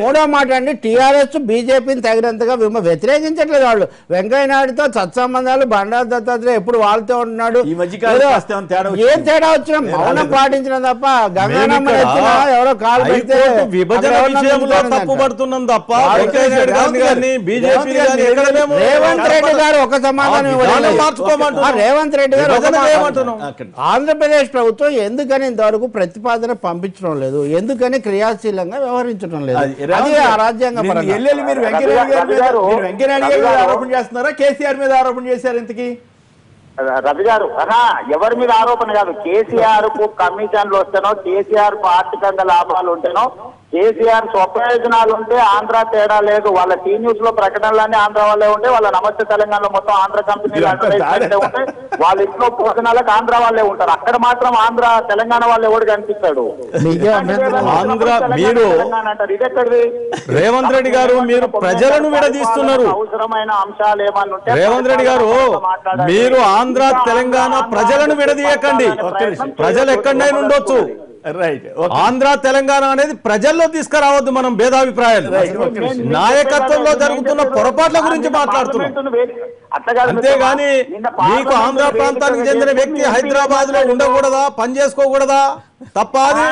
మూడో మాట అండి, టీఆర్ఎస్ బీజేపీని తగినంతగా వ్యతిరేకించట్లేదు. వాళ్ళు వెంకయ్య నాయుడుతో సత్సంబంధాలు, బండారు దత్తాత్రేయ ఎప్పుడు వాళ్ళతో ఉంటున్నాడు. ఏం తేడా వచ్చినా మౌనం పాటించడం తప్ప గంగానమ్మ ఎవరో కాలు పెడితే రేవంత్ రెడ్డి గారు ఒక సమాధానం ఇవ్వాలి. రేవంత్ రెడ్డి గారు ఆంధ్రప్రదేశ్ ప్రభుత్వం ఎందుకని ఇంతవరకు ప్రతిపాదన పంపించడం లేదు, ఎందుకని క్రియాశీలంగా వ్యవహరించడం లేదు? అది రాజ్యాంగ ఆరోపణ చేస్తున్నారా, కేసీఆర్ మీద ఆరోపణ చేశారు? ఇంతకీ రవి గారు ఎవరి మీద ఆరోపణ కాదు. కేసీఆర్ కు కమిషన్లు వస్తేనో, కేసీఆర్ కు ఆర్థికంగా లాభాలు ఉంటేనో, కేసీఆర్ స్వప్రయోజనాలు ఉంటే ఆంధ్ర తేడా లేదు. వాళ్ళ టీ న్యూస్ లో ప్రకటనలన్నీ ఆంధ్ర వాళ్ళే ఉంటే, వాళ్ళ నమస్తే తెలంగాణలో మొత్తం ఆంధ్ర కంపెనీలు ఉంటే, వాళ్ళ ఇంట్లో భోజనాలకు ఆంధ్ర వాళ్ళే ఉంటారు. అక్కడ మాత్రం ఆంధ్ర తెలంగాణ వాళ్ళు ఎవడు కనిపిస్తాడు? రేవంత్ రెడ్డి గారు మీరు ప్రజలను విడదీస్తున్నారు. అవసరమైన అంశాలు ఏమన్నా ఉంటే రేవంత్ రెడ్డి గారు మీరు ఆంధ్ర తెలంగాణ ప్రజలను విడదీయకండి. ప్రజలు ఎక్కడైనా ఉండొచ్చు. ఆంధ్ర తెలంగాణ అనేది ప్రజల్లో తీసుకురావద్దు. మనం భేదాభిప్రాయాలు నాయకత్వంలో జరుగుతున్న పొరపాట్ల గురించి మాట్లాడుతున్నాం. అంతేగాని మీకు ఆంధ్ర ప్రాంతానికి చెందిన వ్యక్తి హైదరాబాద్ లో ఉండకూడదా, పని చేసుకోకూడదా? తప్ప అది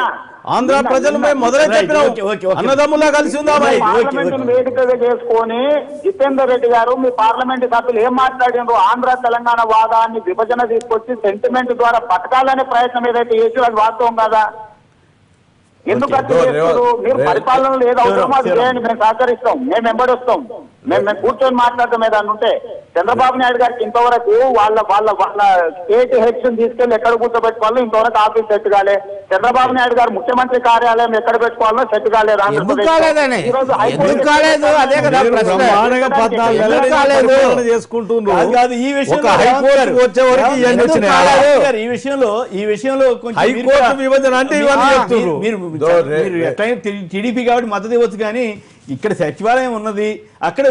ఆంధ్ర ప్రజలు మేము మొదలై చెప్పినాం అన్నదమ్ములా కలిసి ఉందామా పార్లమెంట్ వేదికగా చేసుకొని జితేందర్ రెడ్డి గారు మీ పార్లమెంట్ సభ్యులు ఏం మాట్లాడారు? ఆంధ్ర తెలంగాణ వాదాన్ని విభజన తీసుకొచ్చి సెంటిమెంట్ ద్వారా పథకాలనే ప్రయత్నం ఏదైతే చేసి అది వాస్తవం కదా? ఎందుకు అట్లా చేస్తారు? మీరు పరిపాలనలో ఏదో అవసరమో అది చేయండి, మేము సహకరిస్తాం, మేము వెంబడిస్తాం, మేము కూర్చొని మాట్లాడతాం ఏదన్నా ఉంటే. చంద్రబాబు నాయుడు గారికి ఇంతవరకు వాళ్ళ వాళ్ళ వాళ్ళ స్టేట్ హెడ్స్ తీసుకెళ్లి ఎక్కడ కూర్చోబెట్టుకోవాలో ఇంతవరకు ఆఫీస్ సెట్ కాలే. చంద్రబాబు నాయుడు గారు ముఖ్యమంత్రి కార్యాలయం ఎక్కడ పెట్టుకోవాలో సెట్ కాలేదు. ఈ విషయంలో టీడీపీ కాబట్టి మద్దతు ఇవ్వచ్చు, కానీ ఇక్కడ సచివాలయం ఉన్నది, అక్కడ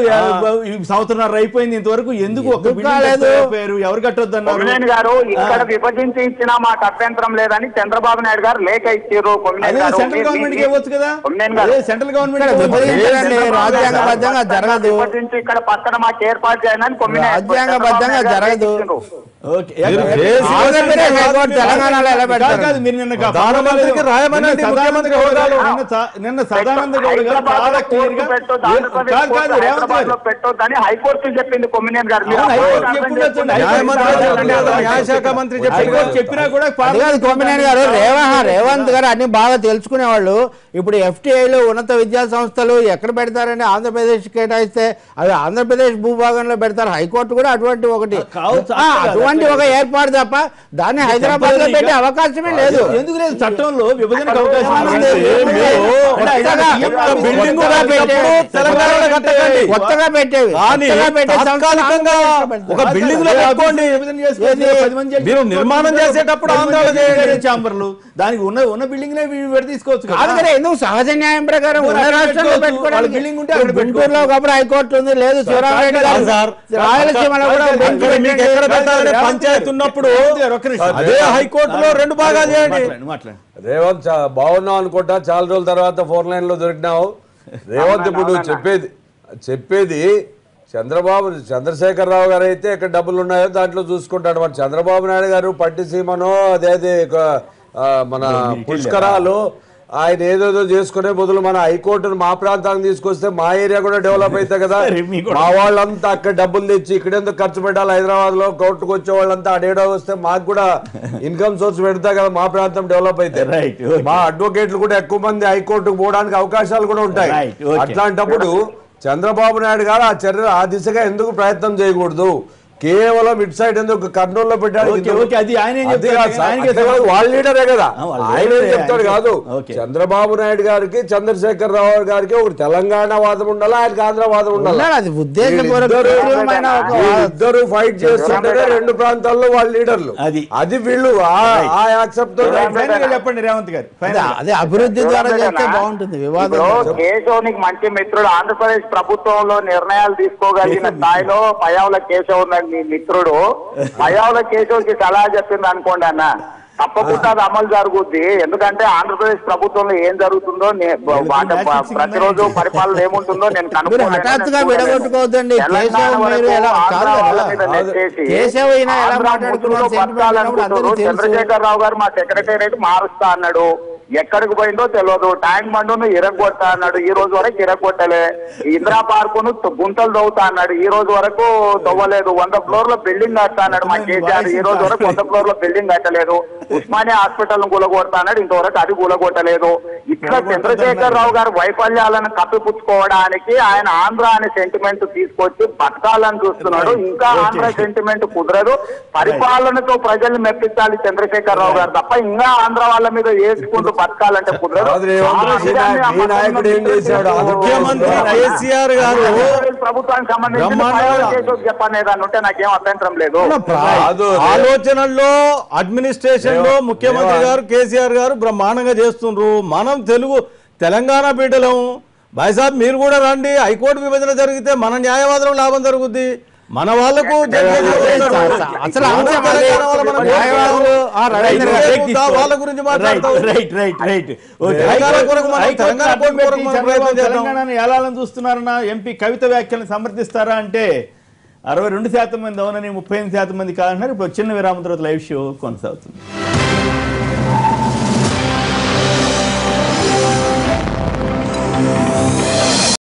సంవత్సరం అయిపోయింది, ఇంతవరకు ఎందుకు పేరు ఎవరు కట్టొద్దన్నారు గారు? ఇక్కడ విభజించి ఇచ్చినా మాకు అభ్యంతరం లేదని చంద్రబాబు నాయుడు గారు లేఖ ఇచ్చారు. సెంట్రల్ గవర్నమెంట్ కి ఇవ్వచ్చు కదా, సెంట్రల్ గవర్నమెంట్ రాజ్యాంగబద్ధంగా జరగదు, విభజించి ఇక్కడ పక్కన మాకు ఏర్పాటు చేయాలని రాజ్యాంగబద్ధంగా జరగదు. తెలంగాణలో ఎలా పెడతారు? మీరు నిన్న సదానంద గౌడ్ గారు చాలా క్లియర్ గా పెట్టొద్దని హైకోర్టు చెప్పింది. కొమ్మినేని గారు న్యాయశాఖ మంత్రి చెప్పినా కూడా కొమ్మినేని గారు రేవంత్ గారు అన్ని బాగా తెలుసుకునేవాళ్ళు. ఇప్పుడు FTIలో ఉన్నత విద్యా సంస్థలు ఎక్కడ పెడతారని ఆంధ్రప్రదేశ్ కేటాయిస్తే అవి ఆంధ్రప్రదేశ్ భూభాగంలో పెడతారు. హైకోర్టు కూడా అటువంటి ఒకటి అటువంటి ఒక ఏర్పాటు తప్ప దాన్ని హైదరాబాద్ లో పెట్టే అవకాశమే లేదు. ఎందుకు లేదు? చట్టంలో విభజనకు అవకాశం కొత్తగా పెట్టేవి ఒక బిల్డింగ్ లో పెట్టుకోండి, మీరు నిర్మాణం చేసేటప్పుడు ఛాంబర్లు దానికి ఉన్న బిల్డింగ్ తీసుకోవచ్చు. ఎందుకు సహజ న్యాయం ప్రకారం ఉన్న రాష్ట్రంలో పెట్టుకోవాలి. బిల్డింగ్ ఉంటే అక్కడ గుంటూరులో ఒకప్పుడు హైకోర్టు ఉంది, లేదు శివరామరెడ్డి గారు రాయలసీమలో కూడా ఎక్కడ పెట్టాలని పంచాయతీ ఉన్నప్పుడు అదే హైకోర్టులో 2 భాగాలు చేయండి. రేవంత్ బాగున్నావు అనుకుంటా, చాలా రోజుల తర్వాత 4 లైన్ లో దొరికినావు. రేవంత్ ఇప్పుడు చెప్పేది చంద్రశేఖరరావు గారు అయితే ఎక్కడ డబ్బులు ఉన్నాయో దాంట్లో చూసుకుంటాడు. మరి చంద్రబాబు నాయుడు గారు పట్టిసీమనో అదే మన పుష్కరాలు ఆయన ఏదేదో చేసుకునే బదులు మన హైకోర్టును మా ప్రాంతానికి తీసుకొస్తే మా ఏరియా కూడా డెవలప్ అవుతాయి కదా. మా వాళ్ళంతా అక్కడ డబ్బులు తెచ్చి ఇక్కడ ఎందుకు ఖర్చు పెట్టాలి? హైదరాబాద్ లో కోర్టుకు వచ్చే వాళ్ళంతా అడేడా వస్తే మాకు కూడా ఇన్కమ్ సోర్స్ పెడతా కదా, మా ప్రాంతం డెవలప్ అయితే. మా అడ్వకేట్లు కూడా ఎక్కువ మంది హైకోర్టుకు పోవడానికి అవకాశాలు కూడా ఉంటాయి. అట్లాంటప్పుడు చంద్రబాబు నాయుడు గారు ఆ దిశగా ఎందుకు ప్రయత్నం చేయకూడదు? కేవలం ఇటు సైడ్ ఎందుకు కర్నూలులో పెట్టాడు? వాళ్ళ లీడరే కదా, ఆయన ఏం చెప్తాడు కాదు. చంద్రబాబు నాయుడు గారికి చంద్రశేఖర్ రావు గారికి ఒక తెలంగాణ వాదం ఉండాలి, ఆయనకి ఆంధ్ర వాదం ఉండాలి. ఇద్దరు ఫైట్ చేస్తుంటే 2 ప్రాంతాల్లో వాళ్ళ లీడర్లు, అది వీళ్ళు ఆ యాక్సెప్ట్ చెప్పండి రేవంత్ గారు. అదే అభివృద్ధి ద్వారా చేస్తే బాగుంటుంది. కేశవునికి మంచి మిత్రుడు, ఆంధ్రప్రదేశ్ ప్రభుత్వంలో నిర్ణయాలు తీసుకోగలిగిన స్థాయిలో పయ్యావుల కేశవ్ మీ మిత్రుడు. పయ్యావుల కేశవ్కి సలహా చెప్పింది అనుకోండి అన్న, తప్పకుండా అది అమలు జరుగుద్ది. ఎందుకంటే ఆంధ్రప్రదేశ్ ప్రభుత్వంలో ఏం జరుగుతుందో, ప్రతిరోజు పరిపాలన ఏముంటుందో నేను చంద్రశేఖర్ రావు గారు మా సెక్రటేరియట్ మారుస్తా అన్నాడు, ఎక్కడికి పోయిందో తెలియదు. ట్యాంక్ బండును ఇరగొడతా అన్నాడు, ఈ రోజు వరకు ఇరగొట్టలే. ఇందిరా పార్కును గుంతలు తవ్వుతా అన్నాడు, ఈ రోజు వరకు తవ్వలేదు. 100 ఫ్లోర్ల బిల్డింగ్ కడతా అన్నాడు మా కేసీఆర్, ఈ రోజు వరకు 100 ఫ్లోర్ల బిల్డింగ్ కట్టలేదు. ఉస్మానియా హాస్పిటల్ ను కూలగొడతా అన్నాడు, ఇంతవరకు అది కూలగొట్టలేదు. ఇట్లా చంద్రశేఖర్ రావు గారు వైఫల్యాలను కప్పిపుచ్చుకోవడానికి ఆయన ఆంధ్ర అనే సెంటిమెంట్ తీసుకొచ్చి బతకాలని చూస్తున్నాడు. ఇంకా ఆంధ్ర సెంటిమెంట్ కుదరదు. పరిపాలనతో ప్రజల్ని మెప్పించాలి చంద్రశేఖర్ రావు గారు తప్ప ఇంకా ఆంధ్ర వాళ్ళ మీద వేసుకుంటూ బతకాలంటే కుదరదు. ముఖ్యమంత్రి కేసీఆర్ గారు ప్రభుత్వానికి సంబంధించి చెప్పండి ఏదన్నా ఉంటే నాకేం అభ్యంతరం లేదు. ఆలోచనల్లో అడ్మినిస్ట్రేషన్ లో ముఖ్యమంత్రి గారు కేసీఆర్ గారు బ్రహ్మాండంగా చేస్తుండ్రు. మనం తెలంగాణ బిడ్డలం. భాయ్సాబ్ మీరు కూడా రండి, హైకోర్టు విభజన జరిగితే మన న్యాయవాదులకు లాభం జరుగుద్ది, మన వాళ్ళకు వాళ్ళ గురించి తెలంగాణను ఏలాలని చూస్తున్నారన్న ఎంపీ కవిత వ్యాఖ్యలను సమర్థిస్తారా అంటే 62% మంది అవునని, 35% మంది కాదంటున్నారు. ఇప్పుడు చిన్న విరామం తర్వాత లైవ్ షో కొనసాగుతుంది.